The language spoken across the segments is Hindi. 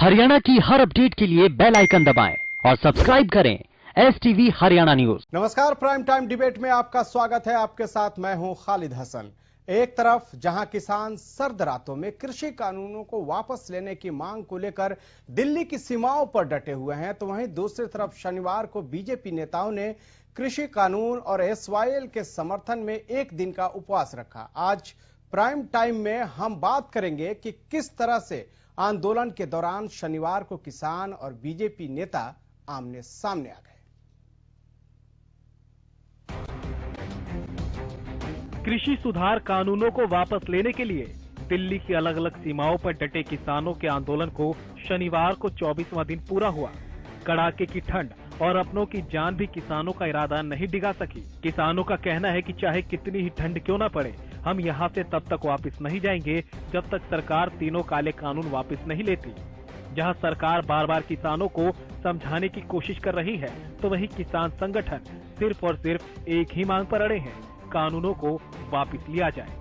हरियाणा की हर अपडेट के लिए बेल आइकन दबाएं और सब्सक्राइब करें STV हरियाणा न्यूज। नमस्कार, प्राइम टाइम डिबेट में आपका स्वागत है। आपके साथ मैं हूं खालिद हसन। एक तरफ जहां किसान सर्द रातों में कृषि कानूनों को वापस लेने की मांग को लेकर दिल्ली की सीमाओं पर डटे हुए हैं, तो वहीं दूसरी तरफ शनिवार को बीजेपी नेताओं ने कृषि कानून और SYL के समर्थन में एक दिन का उपवास रखा। आज प्राइम टाइम में हम बात करेंगे कि किस तरह से आंदोलन के दौरान शनिवार को किसान और बीजेपी नेता आमने सामने आ गए। कृषि सुधार कानूनों को वापस लेने के लिए दिल्ली की अलग अलग सीमाओं पर डटे किसानों के आंदोलन को शनिवार को 24वां दिन पूरा हुआ। कड़ाके की ठंड और अपनों की जान भी किसानों का इरादा नहीं डिगा सकी। किसानों का कहना है कि चाहे कितनी ही ठंड क्यों न पड़े, हम यहाँ से तब तक वापस नहीं जाएंगे जब तक सरकार तीनों काले कानून वापस नहीं लेती। जहाँ सरकार बार बार किसानों को समझाने की कोशिश कर रही है, तो वही किसान संगठन सिर्फ और सिर्फ एक ही मांग पर अड़े हैं, कानूनों को वापस लिया जाए।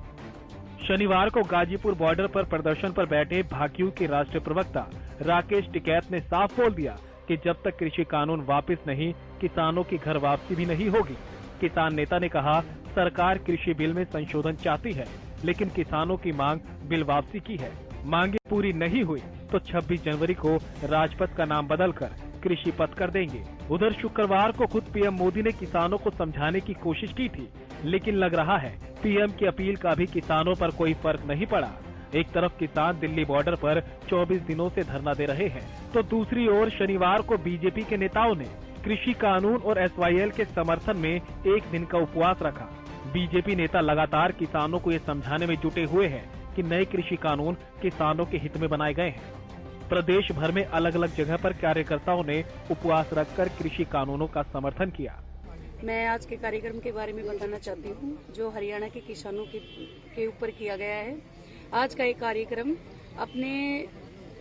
शनिवार को गाजीपुर बॉर्डर पर प्रदर्शन पर बैठे भाकियू के राष्ट्रीय प्रवक्ता राकेश टिकैत ने साफ बोल दिया कि जब तक कृषि कानून वापस नहीं, किसानों की घर वापसी भी नहीं होगी। किसान नेता ने कहा, सरकार कृषि बिल में संशोधन चाहती है, लेकिन किसानों की मांग बिल वापसी की है। मांगे पूरी नहीं हुई तो 26 जनवरी को राजपथ का नाम बदलकर कृषि पथ कर देंगे। उधर शुक्रवार को खुद पीएम मोदी ने किसानों को समझाने की कोशिश की थी, लेकिन लग रहा है पीएम की अपील का भी किसानों पर कोई फर्क नहीं पड़ा। एक तरफ किसान दिल्ली बॉर्डर पर 24 दिनों से धरना दे रहे हैं, तो दूसरी ओर शनिवार को बीजेपी के नेताओं ने कृषि कानून और SYL के समर्थन में एक दिन का उपवास रखा। बीजेपी नेता लगातार किसानों को ये समझाने में जुटे हुए हैं कि नए कृषि कानून किसानों के हित में बनाए गए हैं। प्रदेश भर में अलग अलग जगह पर कार्यकर्ताओं ने उपवास रखकर कृषि कानूनों का समर्थन किया। मैं आज के कार्यक्रम के बारे में बताना चाहती हूँ, जो हरियाणा के किसानों के ऊपर किया गया है। आज का ये कार्यक्रम अपने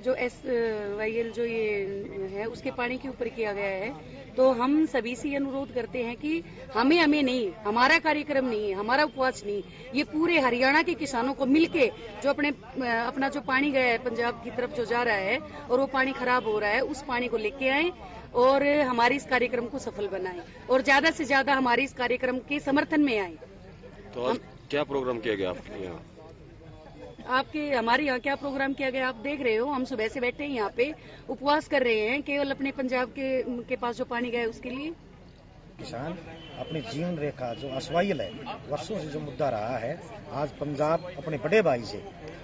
जो SYL जो ये है उसके पानी के ऊपर किया गया है। तो हम सभी से अनुरोध करते हैं कि हमें नहीं, हमारा कार्यक्रम नहीं है, हमारा उपवास नहीं, ये पूरे हरियाणा के किसानों को मिलके जो अपना जो पानी गया है पंजाब की तरफ जो जा रहा है और वो पानी खराब हो रहा है, उस पानी को लेके आए और हमारे इस कार्यक्रम को सफल बनाए और ज्यादा से ज्यादा हमारे इस कार्यक्रम के समर्थन में आए। तो आज क्या प्रोग्राम किया गया आपके यहाँ? हमारे यहाँ क्या प्रोग्राम किया गया आप देख रहे हो। हम सुबह से बैठे हैं यहाँ पे, उपवास कर रहे हैं केवल अपने पंजाब के पास जो पानी गया है उसके लिए। किसान अपनी जीवन रेखा जो SYL है, वर्षों से जो मुद्दा रहा है, आज पंजाब अपने बड़े भाई से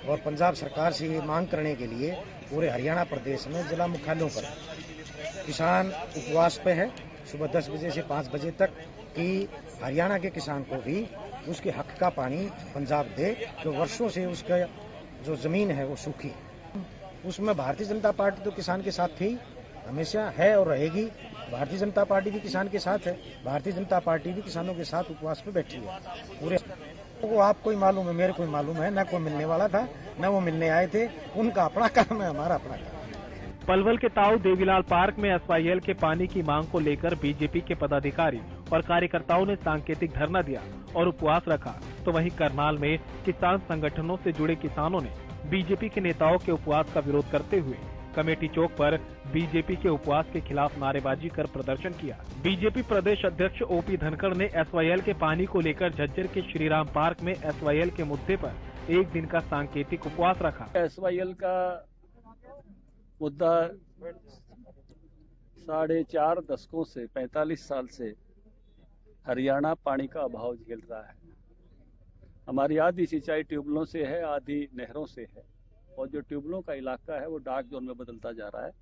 और पंजाब सरकार से ये मांग करने के लिए पूरे हरियाणा प्रदेश में जिला मुख्यालयों पर किसान उपवास पे है, सुबह 10 बजे से 5 बजे तक, कि हरियाणा के किसान को भी उसके हक का पानी पंजाब दे, जो वर्षों से उसका जो जमीन है वो सूखी है। उसमें भारतीय जनता पार्टी तो किसान के साथ थी, हमेशा है और रहेगी। भारतीय जनता पार्टी भी किसान के साथ है, भारतीय जनता पार्टी भी किसानों के साथ उपवास पे बैठी है। पूरे को आपको ही मालूम है, मेरे को ही मालूम है, न कोई मिलने वाला था न वो मिलने आए थे। उनका अपना काम है, हमारा अपना काम। पलवल के ताऊ देवीलाल पार्क में SYL के पानी की मांग को लेकर बीजेपी के पदाधिकारी और कार्यकर्ताओं ने सांकेतिक धरना दिया और उपवास रखा। तो वहीं करनाल में किसान संगठनों से जुड़े किसानों ने बीजेपी के नेताओं के उपवास का विरोध करते हुए कमेटी चौक पर बीजेपी के उपवास के खिलाफ नारेबाजी कर प्रदर्शन किया। बीजेपी प्रदेश अध्यक्ष OP धनखड़ ने SYL के पानी को लेकर झज्जर के श्रीराम पार्क में SYL के मुद्दे पर एक दिन का सांकेतिक उपवास रखा। SYL का मुद्दा 4.5 दशकों से 45 साल से हरियाणा पानी का अभाव झेल रहा है। हमारी आधी सिंचाई ट्यूबवेलों से है, आधी नहरों से है, और जो ट्यूबवेलों का इलाका है वो डार्क जोन में बदलता जा रहा है।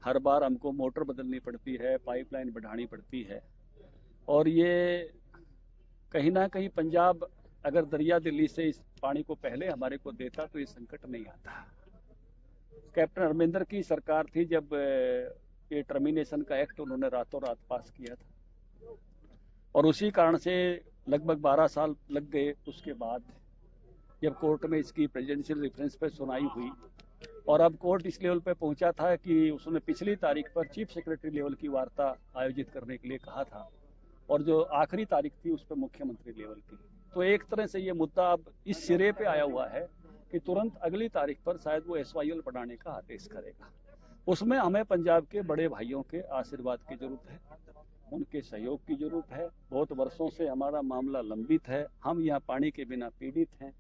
हर बार हमको मोटर बदलनी पड़ती है, पाइपलाइन बढ़ानी पड़ती है, और ये कहीं ना कहीं पंजाब अगर दरिया दिल्ली से इस पानी को पहले हमारे को देता तो ये संकट नहीं आता। कैप्टन अमरिंदर की सरकार थी जब ये टर्मिनेशन का एक्ट उन्होंने रातों रात पास किया था, और उसी कारण से लगभग 12 साल लग गए। उसके बाद जब कोर्ट में इसकी प्रेसिडेंशियल रेफरेंस पे सुनाई हुई, और अब कोर्ट इस लेवल पे पहुंचा था कि उसने पिछली तारीख पर चीफ सेक्रेटरी लेवल की वार्ता आयोजित करने के लिए कहा था, और जो आखिरी तारीख थी उस पर मुख्यमंत्री लेवल की। तो एक तरह से ये मुद्दा अब इस सिरे पे आया हुआ है कि तुरंत अगली तारीख पर शायद वो SYL बढ़ाने का आदेश करेगा। उसमें हमें पंजाब के बड़े भाइयों के आशीर्वाद की जरूरत है, उनके सहयोग की जरूरत है। बहुत वर्षों से हमारा मामला लंबित है, हम यहाँ पानी के बिना पीड़ित हैं,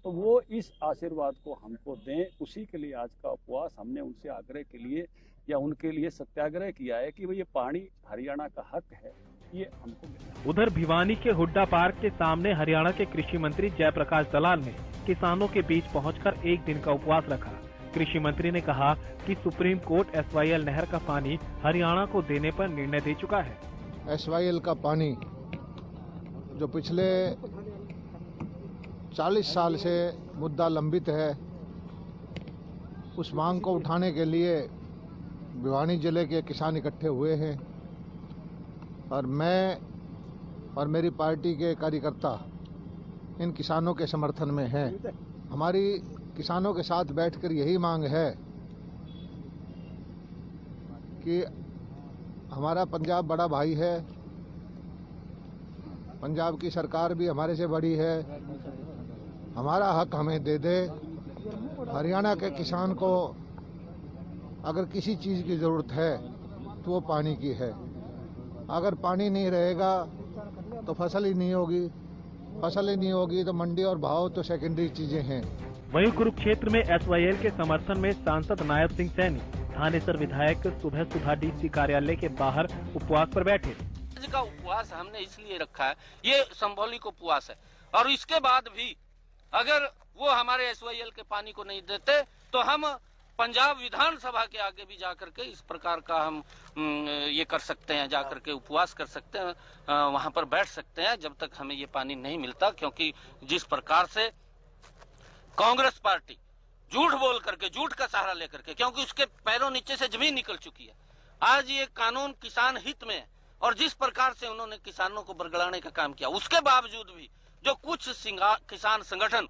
तो वो इस आशीर्वाद को हमको दें, उसी के लिए आज का उपवास हमने उनसे आग्रह के लिए या उनके लिए सत्याग्रह किया है कि ये पानी हरियाणा का हक है, ये हमको मिला। उधर भिवानी के हुड्डा पार्क के सामने हरियाणा के कृषि मंत्री जयप्रकाश दलाल ने किसानों के बीच पहुंचकर एक दिन का उपवास रखा। कृषि मंत्री ने कहा कि सुप्रीम कोर्ट SYL नहर का पानी हरियाणा को देने पर निर्णय दे चुका है। SYL का पानी जो पिछले 40 साल से मुद्दा लंबित है, उस मांग को उठाने के लिए भिवानी जिले के किसान इकट्ठे हुए हैं और मैं और मेरी पार्टी के कार्यकर्ता इन किसानों के समर्थन में हैं। हमारी किसानों के साथ बैठकर यही मांग है कि हमारा पंजाब बड़ा भाई है, पंजाब की सरकार भी हमारे से बड़ी है, हमारा हक हमें दे दे। हरियाणा के किसान को अगर किसी चीज़ की ज़रूरत है तो वो पानी की है। अगर पानी नहीं रहेगा तो फसल ही नहीं होगी, फसल ही नहीं होगी तो मंडी और भाव तो सेकेंडरी चीजें हैं। वहीं कुरुक्षेत्र में SYL के समर्थन में सांसद नायब सिंह सैनी, थानेसर विधायक सुबह DC कार्यालय के बाहर उपवास पर बैठे। आज का उपवास हमने इसलिए रखा है, ये सिंबॉलिक उपवास है, और इसके बाद भी अगर वो हमारे SYL के पानी को नहीं देते तो हम पंजाब विधानसभा के आगे भी जाकर के इस प्रकार का हम ये कर सकते हैं, जाकर के उपवास कर सकते हैं, वहां पर बैठ सकते हैं जब तक हमें ये पानी नहीं मिलता। क्योंकि जिस प्रकार से कांग्रेस पार्टी झूठ बोल करके, झूठ का सहारा लेकर के, क्योंकि उसके पैरों नीचे से जमीन निकल चुकी है, आज ये कानून किसान हित में है, और जिस प्रकार से उन्होंने किसानों को बरगलाने का काम किया, उसके बावजूद भी जो कुछ किसान संगठन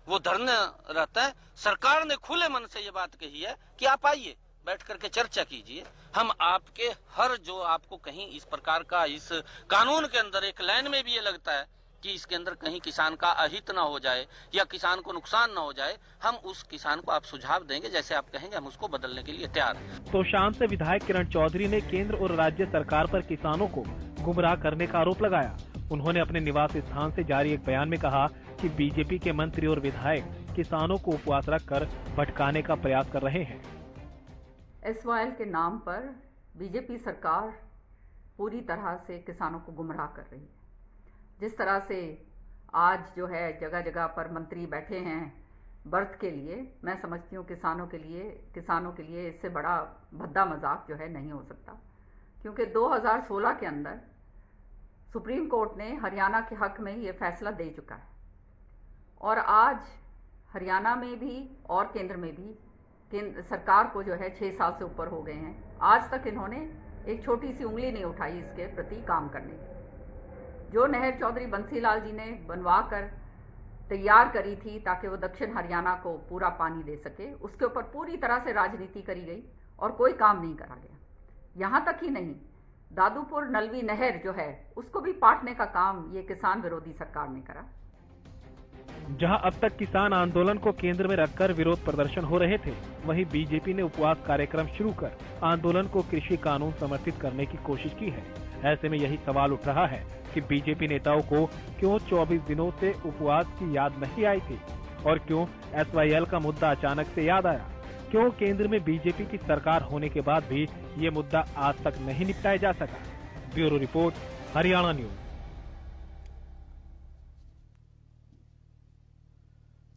वो धरने रहता है, सरकार ने खुले मन से ये बात कही है कि आप आइए, बैठ करके चर्चा कीजिए, हम आपके हर जो आपको कहीं इस प्रकार का इस कानून के अंदर एक लाइन में भी ये लगता है कि इसके अंदर कहीं किसान का अहित ना हो जाए या किसान को नुकसान ना हो जाए, हम उस किसान को आप सुझाव देंगे, जैसे आप कहेंगे हम उसको बदलने के लिए तैयार हैं। तो शाम से विधायक किरण चौधरी ने केंद्र और राज्य सरकार पर किसानों को गुमराह करने का आरोप लगाया। उन्होंने अपने निवास स्थान से जारी एक बयान में कहा कि बीजेपी के मंत्री और विधायक किसानों को उपवास रखकर भटकाने का प्रयास कर रहे हैं। SYL के नाम पर बीजेपी सरकार पूरी तरह से किसानों को गुमराह कर रही है। जिस तरह से आज जो है जगह जगह पर मंत्री बैठे हैं बर्थ के लिए, मैं समझती हूँ किसानों के लिए इससे बड़ा भद्दा मजाक जो है नहीं हो सकता। क्योंकि 2016 के अंदर सुप्रीम कोर्ट ने हरियाणा के हक में ये फैसला दे चुका है, और आज हरियाणा में भी और केंद्र में भी केंद्र सरकार को जो है 6 साल से ऊपर हो गए हैं, आज तक इन्होंने एक छोटी सी उंगली नहीं उठाई इसके प्रति काम करने की। जो नहर चौधरी बंसीलाल जी ने बनवा कर तैयार करी थी ताकि वो दक्षिण हरियाणा को पूरा पानी दे सके, उसके ऊपर पूरी तरह से राजनीति करी गई और कोई काम नहीं करा गया। यहाँ तक ही नहीं, दादूपुर नलवी नहर जो है उसको भी पाटने का काम ये किसान विरोधी सरकार ने करा। जहां अब तक किसान आंदोलन को केंद्र में रखकर विरोध प्रदर्शन हो रहे थे, वहीं बीजेपी ने उपवास कार्यक्रम शुरू कर आंदोलन को कृषि कानून समर्थित करने की कोशिश की है। ऐसे में यही सवाल उठ रहा है कि बीजेपी नेताओं को क्यों 24 दिनों से उपवास की याद नहीं आई थी, और क्यों SYL का मुद्दा अचानक से याद आया। क्यों केंद्र में बीजेपी की सरकार होने के बाद भी ये मुद्दा आज तक नहीं निपटाया जा सका। Bureau report, Haryana news.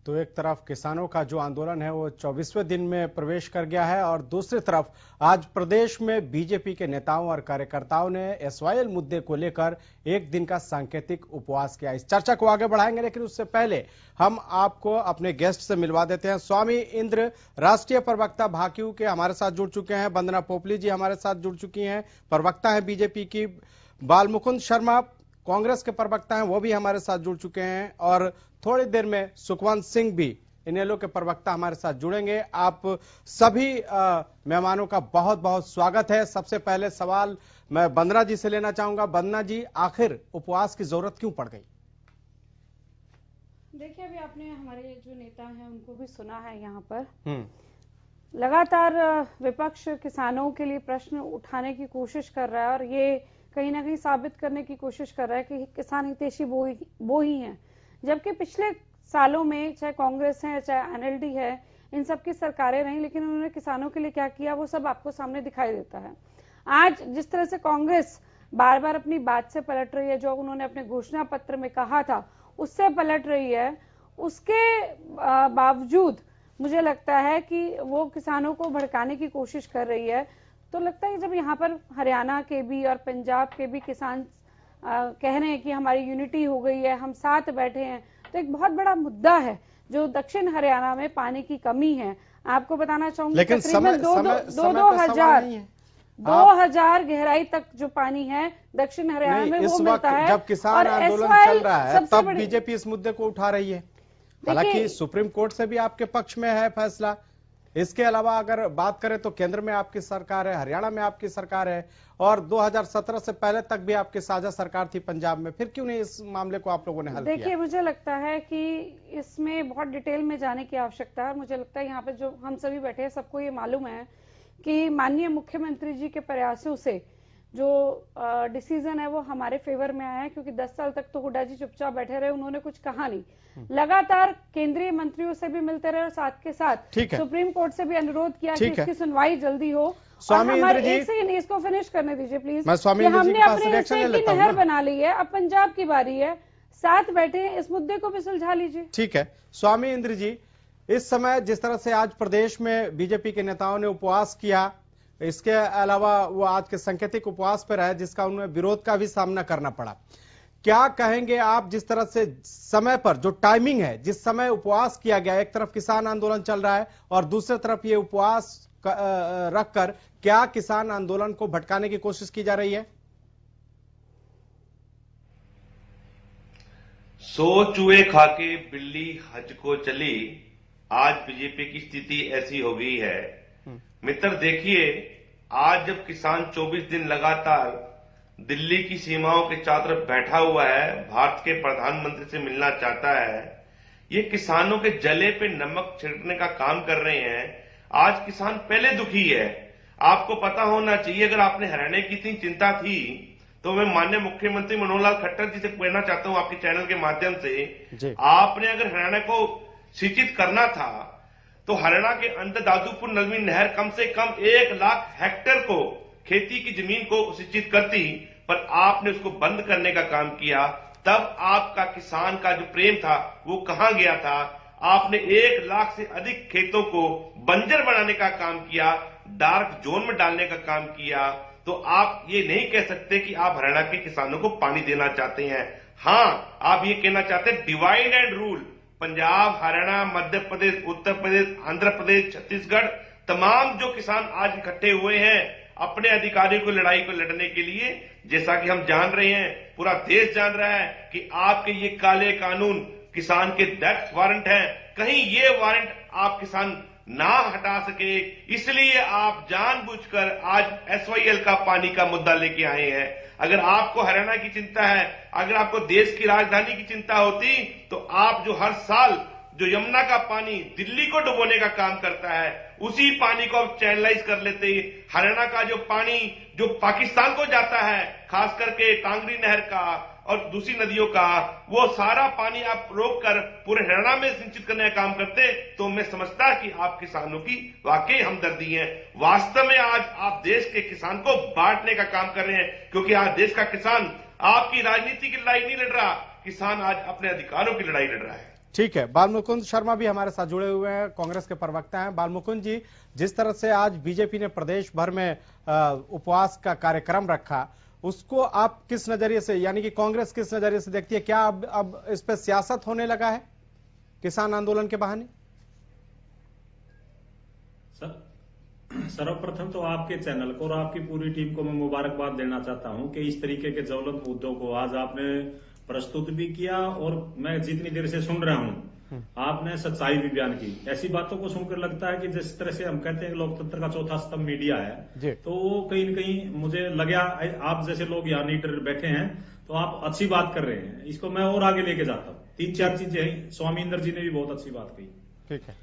तो एक तरफ किसानों का जो आंदोलन है वो 24वें दिन में प्रवेश कर गया है, और दूसरी तरफ आज प्रदेश में बीजेपी के नेताओं और कार्यकर्ताओं ने SYL मुद्दे को लेकर एक दिन का सांकेतिक उपवास किया। इस चर्चा को आगे बढ़ाएंगे, लेकिन उससे पहले हम आपको अपने गेस्ट से मिलवा देते हैं। स्वामी इंद्र, राष्ट्रीय प्रवक्ता भाकियू के हमारे साथ जुड़ चुके हैं। वंदना पोपली जी हमारे साथ जुड़ चुकी हैं, प्रवक्ता है बीजेपी की। बालमुकुंद शर्मा कांग्रेस के प्रवक्ता हैं, वो भी हमारे साथ जुड़ चुके हैं, और थोड़ी देर में सुखवंत सिंह भी इनेलो के प्रवक्ता हमारे साथ जुड़ेंगे। आप सभी मेहमानों का बहुत बहुत स्वागत है। सबसे पहले सवाल मैं वंदना जी से लेना चाहूंगा। वंदना जी, आखिर उपवास की जरूरत क्यों पड़ गई? देखिए, अभी आपने हमारे जो नेता हैं उनको भी सुना है यहाँ पर। लगातार विपक्ष किसानों के लिए प्रश्न उठाने की कोशिश कर रहा है और ये कहीं ना कहीं साबित करने की कोशिश कर रहा है कि किसान हितैषी वो ही हैं, जबकि पिछले सालों में चाहे कांग्रेस है चाहे एनएलडी है, इन सब की सरकारें रही, लेकिन उन्होंने किसानों के लिए क्या किया वो सब आपको सामने दिखाई देता है। आज जिस तरह से कांग्रेस बार बार अपनी बात से पलट रही है, जो उन्होंने अपने घोषणा पत्र में कहा था उससे पलट रही है, उसके बावजूद मुझे लगता है कि वो किसानों को भड़काने की कोशिश कर रही है। तो लगता है कि जब यहाँ पर हरियाणा के भी और पंजाब के भी किसान कह रहे हैं कि हमारी यूनिटी हो गई है, हम साथ बैठे हैं, तो एक बहुत बड़ा मुद्दा है जो दक्षिण हरियाणा में पानी की कमी है। आपको बताना चाहूंगी लेकिन तकरीबन 2000 गहराई तक जो पानी है दक्षिण हरियाणा में वो मिलता है। जब किसान आंदोलन चल रहा है तब बीजेपी इस मुद्दे को उठा रही है। हालांकि सुप्रीम कोर्ट से भी आपके पक्ष में है फैसला। इसके अलावा अगर बात करें तो केंद्र में आपकी सरकार है, हरियाणा में आपकी सरकार है और 2017 से पहले तक भी आपकी साझा सरकार थी पंजाब में। फिर क्यों नहीं इस मामले को आप लोगों ने हल किया? देखिए, मुझे लगता है कि इसमें बहुत डिटेल में जाने की आवश्यकता है। मुझे लगता है यहाँ पे जो हम सभी बैठे हैं सबको ये मालूम है कि माननीय मुख्यमंत्री जी के प्रयासों से जो डिसीजन है वो हमारे फेवर में आया है, क्योंकि 10 साल तक तो हुड्डा जी चुपचाप बैठे रहे, उन्होंने कुछ कहा नहीं। लगातार केंद्रीय मंत्रियों से भी मिलते रहे और साथ के साथ सुप्रीम कोर्ट से भी अनुरोध किया कि इसकी सुनवाई जल्दी हो। स्वामी इंद्र जी, एक सेकंड इसको फिनिश करने दीजिए प्लीज। हमने अपने हिस्से की नहर बना ली है, अब पंजाब की बारी है, साथ बैठे इस मुद्दे को भी सुलझा लीजिए। ठीक है स्वामी इंद्र जी, इस समय जिस तरह से आज प्रदेश में बीजेपी के नेताओं ने उपवास किया, इसके अलावा वो आज के सांकेतिक उपवास पर रहे जिसका उन्हें विरोध का भी सामना करना पड़ा, क्या कहेंगे आप? जिस तरह से समय पर जो टाइमिंग है, जिस समय उपवास किया गया, एक तरफ किसान आंदोलन चल रहा है और दूसरी तरफ ये उपवास रखकर क्या किसान आंदोलन को भटकाने की कोशिश की जा रही है? 100 चूहे खाके बिल्ली हज को चली, आज बीजेपी की स्थिति ऐसी हो गई है। मित्र देखिए, आज जब किसान 24 दिन लगातार दिल्ली की सीमाओं के चारों तरफ बैठा हुआ है, भारत के प्रधानमंत्री से मिलना चाहता है, ये किसानों के जले पे नमक छिड़कने का काम कर रहे हैं। आज किसान पहले दुखी है। आपको पता होना चाहिए, अगर आपने हरियाणा की इतनी चिंता थी तो मैं माननीय मुख्यमंत्री मनोहर लाल खट्टर जी से कहना चाहता हूं आपके चैनल के माध्यम से, आपने अगर हरियाणा को सिंचित करना था तो हरियाणा के अंदर दादूपुर नलवी नहर कम से कम 1 लाख हेक्टेयर को खेती की जमीन को सिंचित करती, पर आपने उसको बंद करने का काम किया। तब आपका किसान का जो प्रेम था वो कहां गया था? आपने 1 लाख से अधिक खेतों को बंजर बनाने का काम किया, डार्क जोन में डालने का काम किया। तो आप ये नहीं कह सकते कि आप हरियाणा के किसानों को पानी देना चाहते हैं। हाँ, आप ये कहना चाहते हैं divide and rule. Punjab, Haryana, Madhya Pradesh, Uttar Pradesh, Andhra Pradesh, Chhattisgarh, तमाम जो किसान आज इकट्ठे हुए हैं अपने अधिकारियों को लड़ाई को लड़ने के लिए, जैसा कि हम जान रहे हैं, पूरा देश जान रहा है कि आपके ये काले कानून किसान के डेथ वारंट हैं। कहीं ये वारंट आप किसान ना हटा सके, इसलिए आप जानबूझकर आज एसवाईएल का पानी का मुद्दा लेके आए हैं। अगर आपको हरियाणा की चिंता है, अगर आपको देश की राजधानी की चिंता होती, तो आप जो हर साल जो यमुना का पानी दिल्ली को डुबोने का काम करता है, उसी पानी को आप चैनलाइज कर लेते। हरियाणा का जो पानी जो पाकिस्तान को जाता है, खास करके कांगड़ी नहर का और दूसरी नदियों का, वो सारा पानी आप रोक कर पूरे हरियाणा में सिंचित करने का काम करते, तो मैं समझता कि आप किसानों की वाकई हमदर्दी है। वास्तव में आज आप देश के किसान को बांटने का काम कर रहे हैं, क्योंकि आज देश का किसान आपकी राजनीति की लड़ाई नहीं लड़ रहा, किसान आज अपने अधिकारों की लड़ाई लड़ रहा है। ठीक है, बालमुकुंद शर्मा भी हमारे साथ जुड़े हुए हैं, कांग्रेस के प्रवक्ता हैं। बालमुकुंद जी, जिस तरह से आज बीजेपी ने प्रदेश भर में उपवास का कार्यक्रम रखा, उसको आप किस नजरिए से, यानी कि कांग्रेस किस नजरिए से देखती है? क्या अब इस पर सियासत होने लगा है किसान आंदोलन के बहाने? सर्वप्रथम तो आपके चैनल को और आपकी पूरी टीम को मैं मुबारकबाद देना चाहता हूं कि इस तरीके के ज्वलंत मुद्दों को आज आपने प्रस्तुत भी किया और मैं जितनी देर से सुन रहा हूं आपने सच्चाई भी बयान की। ऐसी बातों को सुनकर लगता है कि जिस तरह से हम कहते हैं लोकतंत्र का चौथा स्तंभ मीडिया है, तो वो कहीं न कहीं मुझे लगा आप जैसे लोग यहाँ लीडर बैठे हैं तो आप अच्छी बात कर रहे हैं। इसको मैं और आगे लेके जाता हूँ। 3-4 चीजें स्वामी इंद्र जी ने भी बहुत अच्छी बात कही। ठीक है,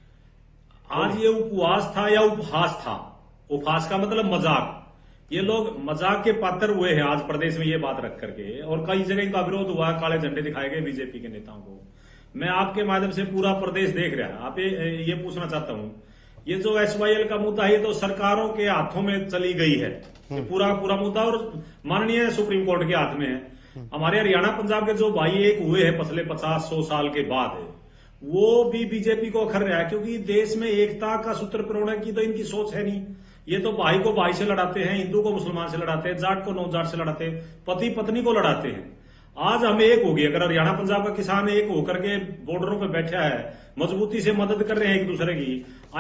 आज ये उपवास था या उपहास था? उपहास का मतलब मजाक। ये लोग मजाक के पात्र हुए हैं आज प्रदेश में ये बात रख करके, और कई जगह इनका विरोध हुआ, काले झंडे दिखाए गए बीजेपी के नेताओं को। मैं आपके माध्यम से पूरा प्रदेश देख रहा है। आप ये पूछना चाहता हूं, ये जो SYL का मुद्दा है, ये तो सरकारों के हाथों में चली गई है, ये पूरा मुद्दा, और माननीय सुप्रीम कोर्ट के हाथ में है। हमारे हरियाणा पंजाब के जो भाई एक हुए हैं पिछले 50-100 साल के बाद, वो भी बीजेपी को अखर रहा है, क्योंकि देश में एकता का सूत्र पिरोने की तो इनकी सोच है नहीं। ये तो भाई को भाई से लड़ाते हैं, हिंदू को मुसलमान से लड़ाते हैं, जाट को नौ जाट से लड़ाते हैं, पति पत्नी को लड़ाते हैं। आज हम एक हो गए। अगर हरियाणा पंजाब का किसान एक होकर के बॉर्डरों पे बैठा है, मजबूती से मदद कर रहे हैं एक दूसरे की।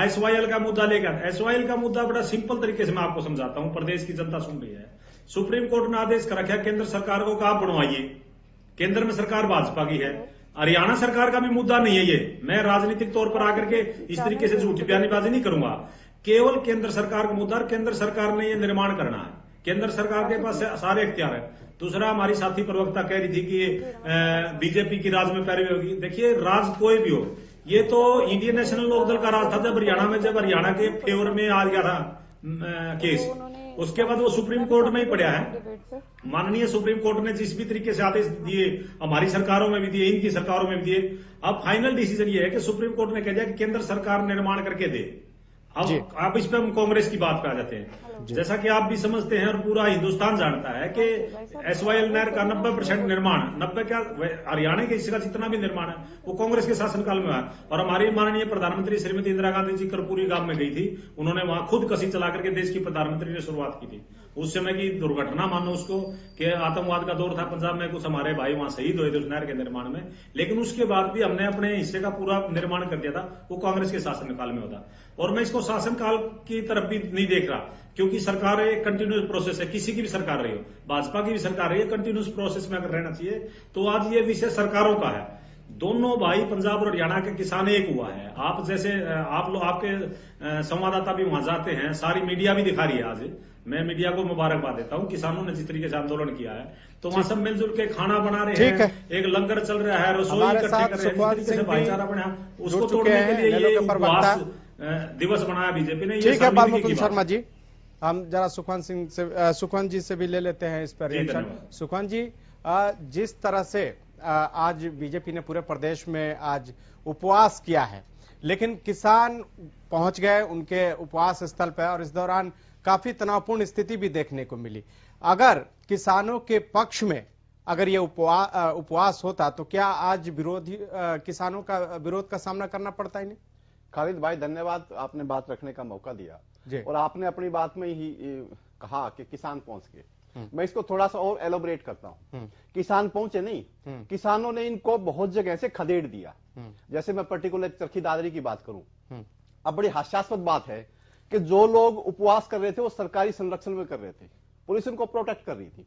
SYL का मुद्दा लेकर, SYL का मुद्दा बड़ा सिंपल तरीके से मैं आपको समझाता हूं, प्रदेश की जनता सुन रही है। सुप्रीम कोर्ट ने आदेश कर रखा है केंद्र सरकार को, आप बनवाइए। केंद्र में सरकार भाजपा की है, हरियाणा सरकार का भी मुद्दा नहीं है ये। मैं राजनीतिक तौर पर आकर के इस तरीके से झूठी बयानीबाजी नहीं करूंगा। केवल केंद्र सरकार का मुद्दा, केंद्र सरकार ने ये निर्माण करना है, केंद्र सरकार के पास सारे इख्तियार है। दूसरा, हमारी साथी प्रवक्ता कह रही थी कि बीजेपी की राज में पैरवी होगी। देखिए, राज कोई भी हो, ये तो इंडियन नेशनल लोकदल का राज था जब हरियाणा के फेवर में आ गया था केस, उसके बाद वो सुप्रीम कोर्ट में ही पड़ा है। माननीय सुप्रीम कोर्ट ने जिस भी तरीके से आदेश दिए, हमारी सरकारों में भी दिए, इनकी सरकारों में भी दिए। अब फाइनल डिसीजन ये है कि सुप्रीम कोर्ट ने कह दिया कि केंद्र सरकार निर्माण करके दे। अब इस पे हम कांग्रेस की बात पे आ जाते हैं। जैसा कि आप भी समझते हैं और पूरा हिंदुस्तान जानता है कि SYL नहर का 90% निर्माण, 90 क्या, हरियाणा के हिस्से का जितना भी निर्माण है वो कांग्रेस के शासनकाल में हुआ। और हमारी माननीय प्रधानमंत्री श्रीमती इंदिरा गांधी जी कर्पूरी गांव में गई थी, उन्होंने वहां खुद कसी चला करके देश की प्रधानमंत्री ने शुरुआत की थी। उस समय की दुर्घटना मानो उसको कि आतंकवाद का दौर था पंजाब में, कुछ हमारे भाई वहां शहीद हुए थे उस नहर के निर्माण में, लेकिन उसके बाद भी हमने अपने हिस्से का पूरा निर्माण कर दिया था। वो कांग्रेस के शासनकाल में होता। और मैं इसको शासनकाल की तरफ भी नहीं देख रहा, क्योंकि सरकार एक कंटिन्यूस प्रोसेस है, किसी की भी सरकार रही हो, भाजपा की भी सरकार रही है, कंटिन्यूस प्रोसेस में अगर रहना चाहिए। तो आज ये विषय सरकारों का है। दोनों भाई पंजाब और हरियाणा के किसान एक हुआ है। आप जैसे आप लोग, आपके संवाददाता भी वहां जाते हैं, सारी मीडिया भी दिखा रही है। आज मैं मीडिया को मुबारकबाद देता हूं, किसानों ने जिस तरीके से आंदोलन किया है, तो वहां सब मिलजुल के खाना बना रहे हैं, एक लंगर चल रहा है, रसोई इकट्ठे कर रहे हैं, जिस तरीके से भाईचारा बना, उसको तोड़ने के लिए ये उपवास दिवस बनाया बीजेपी ने। ठीक है बालमुकुंद शर्मा जी, हम जरा सुखवंत जी से भी ले लेते हैं इस पर रिएक्शन। सुखवंत जी, जिस तरह से आज बीजेपी ने पूरे प्रदेश में आज उपवास किया है, लेकिन किसान पहुंच गए उनके उपवास स्थल पर और इस दौरान काफी तनावपूर्ण स्थिति भी देखने को मिली। अगर किसानों के पक्ष में अगर ये उपवास होता तो क्या आज विरोधी किसानों का विरोध का सामना करना पड़ता ही नहीं? खालिद भाई, धन्यवाद, आपने बात रखने का मौका दिया और आपने अपनी बात में ही कहा कि किसान पहुंच गए। मैं इसको थोड़ा सा और एलोबरेट करता हूं। किसान पहुंचे नहीं, किसानों ने इनको बहुत जगह से खदेड़ दिया। जैसे मैं पर्टिकुलर चरखी दादरी की बात करूं, अब बड़ी हास्यास्पद बात है कि जो लोग उपवास कर रहे थे वो सरकारी संरक्षण में कर रहे थे, पुलिस उनको प्रोटेक्ट कर रही थी।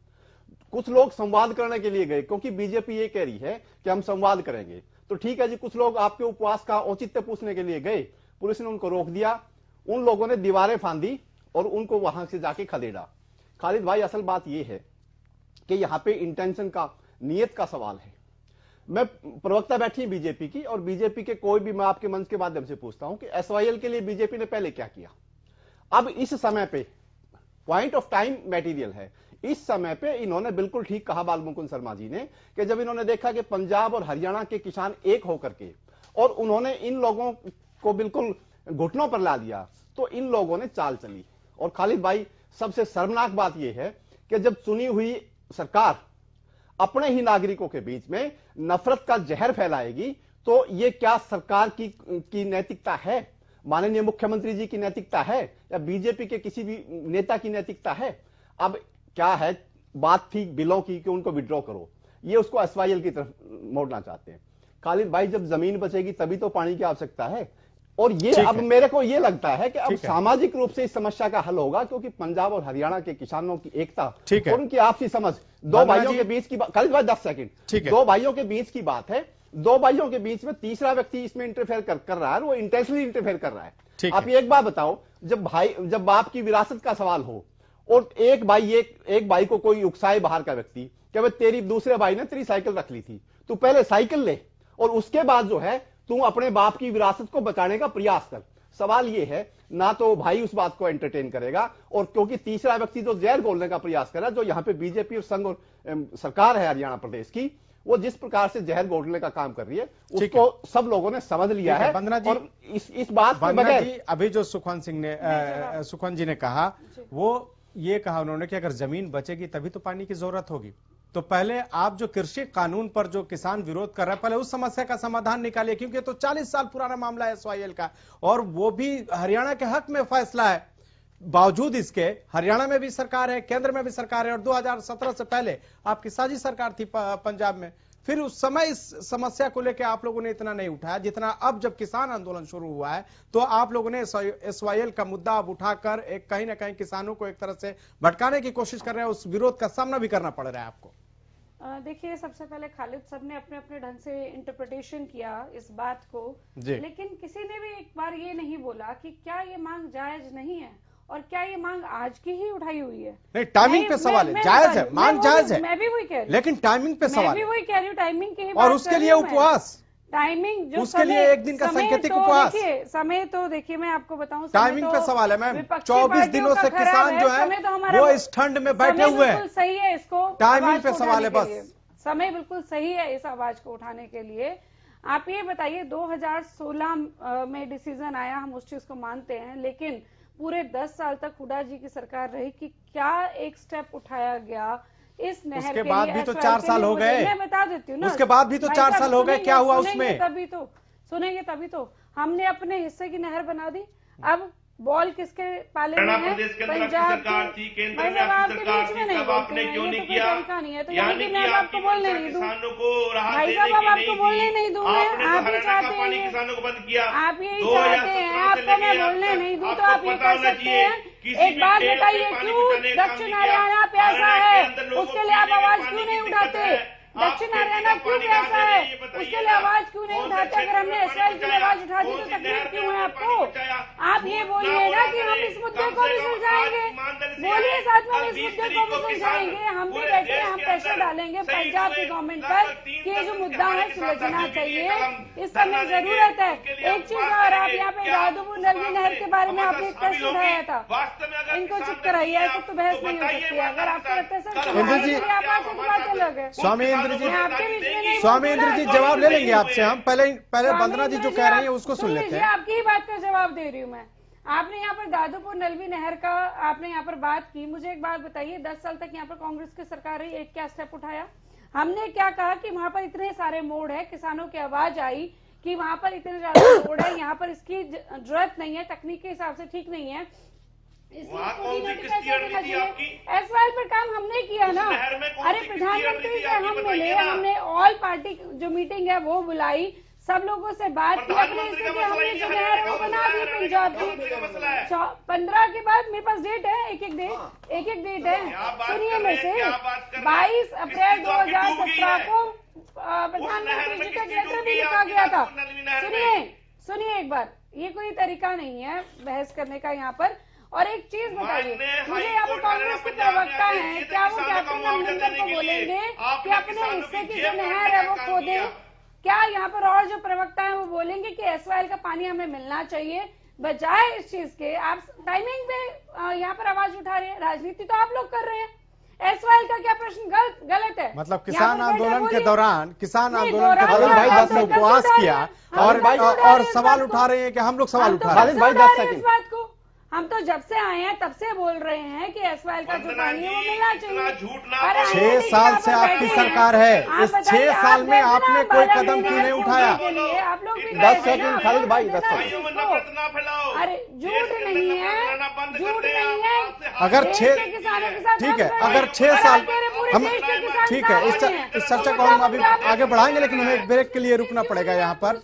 कुछ लोग संवाद करने के लिए गए, क्योंकि बीजेपी ये कह रही है कि हम संवाद करेंगे, तो ठीक है जी, कुछ लोग आपके उपवास का औचित्य पूछने के लिए गए, पुलिस ने उनको रोक दिया, उन लोगों ने दीवारें फांदी और उनको वहां से जाके खदेड़ा। खालिद भाई, असल बात यह है कि यहां पे इंटेंशन का, नियत का सवाल है। मैं प्रवक्ता बैठी बीजेपी की, और बीजेपी के कोई भी, मैं आपके मंच के माध्यम से पूछता हूं कि SYL के लिए बीजेपी ने पहले क्या किया। अब इस समय पे पॉइंट ऑफ टाइम मटेरियल है। इस समय पे इन्होंने बिल्कुल ठीक कहा बालमुकुंद शर्मा जी ने कि जब इन्होंने देखा कि पंजाब और हरियाणा के किसान एक होकर के, और उन्होंने इन लोगों को बिल्कुल घुटनों पर ला दिया, तो इन लोगों ने चाल चली। और खालिद भाई, सबसे शर्मनाक बात यह है कि जब चुनी हुई सरकार अपने ही नागरिकों के बीच में नफरत का जहर फैलाएगी, तो ये क्या सरकार की नैतिकता है? माननीय मुख्यमंत्री जी की नैतिकता है या बीजेपी के किसी भी नेता की नैतिकता है? अब क्या है, बात थी बिलों की कि उनको विड्रॉ करो, ये उसको SYL की तरफ मोड़ना चाहते हैं। खालिद भाई, जब जमीन बचेगी तभी तो पानी की आवश्यकता है। और ये अब मेरे को ये लगता है कि अब सामाजिक रूप से इस समस्या का हल होगा, क्योंकि पंजाब और हरियाणा के किसानों की एकता और उनकी आपसी समझ, दो भाइयों के बीच की बात, खालिद भाई 10 सेकंड, दो भाइयों के बीच की बात है, दो भाइयों के बीच में तीसरा व्यक्ति इसमें इंटरफेयर कर रहा है, वो इंटेंशनली इंटरफेयर कर रहा है। आप एक बात बताओ, जब बाप की विरासत का सवाल हो और एक भाई को कोई उकसाए बाहर का व्यक्ति कि भाई तेरी दूसरे भाई ने तेरी साइकिल रख ली थी, तू पहले साइकिल ले और उसके बाद जो है तू अपने बाप की विरासत को बचाने का प्रयास कर। सवाल ये है, ना तो भाई उस बात को एंटरटेन करेगा, और क्योंकि तीसरा व्यक्ति जो जहर घोलने का प्रयास कर रहा है, जो यहाँ पे बीजेपी और संघ और सरकार है हरियाणा प्रदेश की, वो जिस प्रकार से जहर घोलने का काम कर रही है, उसको सब लोगों ने समझ लिया है। वंदना जी, और इस बात के बगैर अभी जो सुखवंत जी ने कहा, वो ये कहा उन्होंने कि अगर जमीन बचेगी तभी तो पानी की जरूरत होगी। तो पहले आप जो कृषि कानून पर जो किसान विरोध कर रहे हैं, पहले उस समस्या का समाधान निकालिए, क्योंकि तो 40 साल पुराना मामला है SYL का, और वो भी हरियाणा के हक में फैसला है। बावजूद इसके हरियाणा में भी सरकार है, केंद्र में भी सरकार है, और 2017 से पहले आपकी साझी सरकार थी पंजाब में। फिर उस समय इस समस्या को लेकर आप लोगों ने इतना नहीं उठाया जितना अब जब किसान आंदोलन शुरू हुआ है, तो आप लोगों ने SYL का मुद्दा अब उठाकर एक कहीं ना कहीं किसानों को एक तरह से भटकाने की कोशिश कर रहे हैं। उस विरोध का सामना भी करना पड़ रहा है आपको। देखिए, सबसे पहले खालिद साहब ने अपने अपने ढंग से इंटरप्रिटेशन किया इस बात को, लेकिन किसी ने भी एक बार ये नहीं बोला कि क्या ये मांग जायज नहीं है, और क्या ये मांग आज की ही उठाई हुई है। नहीं, टाइमिंग पे सवाल है, जायज है, मांग जायज है, मैं भी वही कह रही हूँ, लेकिन टाइमिंग पे सवाल, मैं भी वही कह रही हूँ, टाइमिंग की ही और उसके लिए उपवास, टाइमिंग जो उसके लिए एक दिन का सांकेतिक उपवास, समय तो देखिए मैं आपको बताऊं, टाइमिंग पे सवाल है मैम। 24 दिनों से किसान जो है वो इस ठंड में बैठे हुए हैं, सही है, इसको टाइमिंग पे सवाल है, बस समय बिल्कुल सही है इस आवाज को उठाने के लिए। आप ये बताइए, 2016 में डिसीजन आया, हम उस चीज को मानते हैं, लेकिन पूरे 10 साल तक हुड्डा जी की सरकार रही कि क्या एक स्टेप उठाया गया इस नहर उसके बाद भी तो 4 साल हो गए, मैं बता देती हूँ ना, उसके बाद भी तो 4 साल हो गए, क्या हुआ उसमें? तभी तो सुनेंगे, हमने अपने हिस्से की नहर बना दी। अब बॉल किसके पाले में है? पंजाब की, केंद्र में आपके बीच में नहीं बोलते हैं, ये तो कोई तरीका नहीं है। तो यानी कि मैं आपको बोलने नहीं दूं, भाई साहब, अब आपको बोलने नहीं दूं मैं, आप ही चाहते हैं, आप यही चाहते हैं, आपको मैं बोलने नहीं दूं तो आप ये कर सकते हैं। एक बात बताइए, क्यों दक्षिण हरियाणा पे ऐसा है, उसके लिए आप आवाज क्यों नहीं उठाते? दक्षिण हरियाणा क्यों ऐसा है, उसके लिए आवाज क्यों नहीं उठाते? अगर हमने SYL की आवाज उठा दी तो तकलीफ क्यों है आपको? आप ये बोलिए ना कि हम इस मुद्दे को भी सुलझाएंगे, बोलिए साथ में इस मुद्दे को भी सुलझाएंगे, हम भी बैठे, हम प्रेशर डालेंगे पंजाब की गवर्नमेंट पर कि ये जो मुद्दा है सुलझना चाहिए, इस समय जरूरत है। एक चीज और, आप यहाँ पे दादूपुर नलवी नहर के बारे में आपने एक प्रश्न उठाया था, इनको चुप कराइए, ऐसे तो बहस नहीं हो सकती है। अगर आपको लगता है सर आप बात अलग है। स्वामी इंद्र जी जवाब ले लेंगे आपसे, हम पहले वंदना जी जो कह रही है उसको सुन लेते हैं। आपकी ही बात का जवाब दे रही हूँ मैं। आपने यहाँ पर दादूपुर नलवी नहर का आपने यहाँ पर बात की, मुझे एक बात बताइए, 10 साल तक यहाँ पर कांग्रेस की सरकार रही, एक क्या स्टेप उठाया? हमने क्या कहा कि वहां पर इतने सारे मोड़ है, किसानों की आवाज आई कि वहां पर इतने ज्यादा मोड़ है, यहाँ पर इसकी जरूरत नहीं है, तकनीक के हिसाब से ठीक नहीं है, SYL पर काम हमने किया ना। अरे प्रधानमंत्री से हम मिले, हमने ऑल पार्टी जो मीटिंग है वो बुलाई, सब लोगों से बात की, अपने हिस्से की हमने जो नहर है वो बना दी पंजाब की। 15 के बाद मेरे पास डेट है, एक एक डेट है, सुनिए मेरे से, 22 अप्रैल 2017 को प्रधानमंत्री जी का लेटर भी लिखा गया था। सुनिए एक बार, ये कोई तरीका नहीं है बहस करने का यहाँ पर। और एक चीज बताइए मुझे, यहाँ पर कांग्रेस के प्रवक्ता हैं, क्या वो कैप्टन अमरिंदर को बोलेंगे कि अपने हिस्से की जो नहर है वो खोदे? क्या यहाँ पर और जो प्रवक्ता हैं वो बोलेंगे कि SYL का पानी हमें मिलना चाहिए? बजाय इस चीज के आप टाइमिंग पे यहाँ पर आवाज उठा रहे हैं, राजनीति तो आप लोग कर रहे हैं। SYL का क्या प्रश्न गलत है? मतलब किसान आंदोलन के दौरान भाई 10 ने उपवास किया और सवाल उठा रहे हैं कि हम लोग सवाल उठा रहे हैं। इस बात को हम तो जब से आए हैं तब से बोल रहे हैं कि SYL का जो पानी है वो मिलना चाहिए। 6 साल से आपकी सरकार है, इस 6 साल में आपने कोई कदम क्यों नहीं उठाया? आप लोग 10 सेकंड खालिद भाई, 10 सेकंड। अरे झूठ नहीं है, अगर 6 ठीक है, अगर 6 साल हम ठीक है, इस चर्चा को हम अभी आगे बढ़ाएंगे, लेकिन हमें एक ब्रेक के लिए रुकना पड़ेगा यहाँ पर।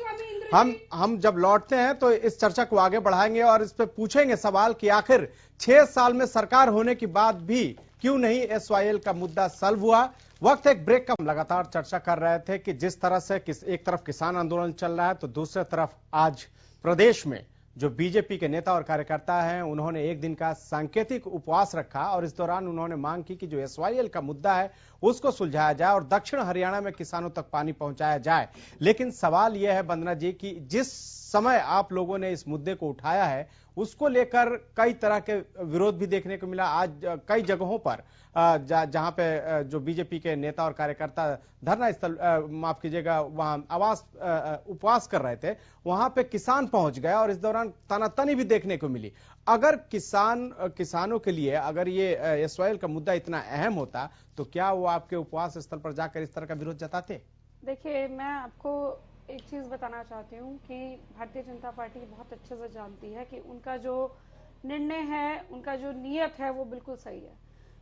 हम जब लौटते हैं तो इस चर्चा को आगे बढ़ाएंगे और इस पे पूछेंगे सवाल कि आखिर 6 साल में सरकार होने के बाद भी क्यों नहीं SYL का मुद्दा सॉल्व हुआ। वक्त एक ब्रेक का, हम लगातार चर्चा कर रहे थे कि जिस तरह से एक तरफ किसान आंदोलन चल रहा है तो दूसरी तरफ आज प्रदेश में जो बीजेपी के नेता और कार्यकर्ता हैं उन्होंने एक दिन का सांकेतिक उपवास रखा और इस दौरान उन्होंने मांग की कि जो SYL का मुद्दा है उसको सुलझाया जाए और दक्षिण हरियाणा में किसानों तक पानी पहुंचाया जाए। लेकिन सवाल यह है वंदना जी कि जिस समय आप लोगों ने इस मुद्दे को उठाया है, उसको लेकर कई तरह के विरोध भी देखने को मिला। आज कई जगहों पर जहां पे जो बीजेपी के नेता और कार्यकर्ता धरना स्थल, माफ कीजिएगा, वहां उपवास कर रहे थे, वहां पे किसान पहुंच गए और इस दौरान तनातनी भी देखने को मिली। अगर किसानों के लिए अगर ये एसवाईएल का मुद्दा इतना अहम होता तो क्या वो आपके उपवास स्थल पर जाकर इस तरह का विरोध जताते? देखिए, मैं आपको एक चीज बताना चाहती हूँ कि भारतीय जनता पार्टी बहुत अच्छे से जानती है कि उनका जो निर्णय है, उनका जो नियत है वो बिल्कुल सही है।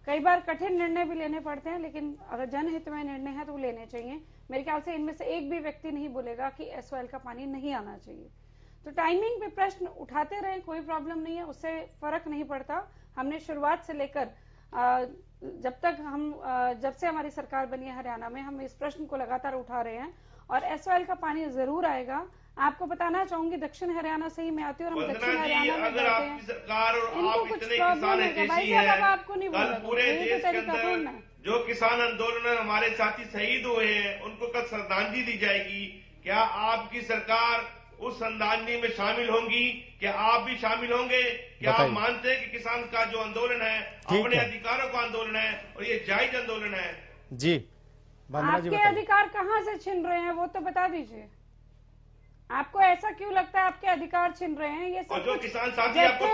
कई बार कठिन निर्णय भी लेने पड़ते हैं, लेकिन अगर जनहित में निर्णय है तो वो लेने चाहिए। मेरे ख्याल से इनमें से एक भी व्यक्ति नहीं बोलेगा कि एसवाईएल का पानी नहीं आना चाहिए। तो टाइमिंग पे प्रश्न उठाते रहे, कोई प्रॉब्लम नहीं है, उससे फर्क नहीं पड़ता। हमने शुरुआत से लेकर जब से हमारी सरकार बनी है हरियाणा में, हम इस प्रश्न को लगातार उठा रहे हैं और एसवाईएल का पानी जरूर आएगा। आपको बताना चाहूंगी, दक्षिण हरियाणा से ही मैं आती हूँ और हम दक्षिण हरियाणा में जाते हैं। सरकार और इनको आप कुछ इतने प्रॉब्लम किसान है, भाई साहब आपको नहीं बोला, पूरे देश के अंदर जो किसान आंदोलन में हमारे साथी शहीद हुए हैं उनको कल श्रद्धांजलि दी जाएगी। क्या आपकी सरकार उस श्रद्धांजलि में शामिल होंगी? क्या आप भी शामिल होंगे? क्या आप मानते हैं कि किसान का जो आंदोलन है अपने अधिकारों का आंदोलन है और ये जायज आंदोलन है? जी, आपके अधिकार कहाँ से छिन रहे हैं वो तो बता दीजिए। आपको ऐसा क्यों लगता है आपके अधिकार छिन रहे हैं? ये सब जो किसान साथी आपको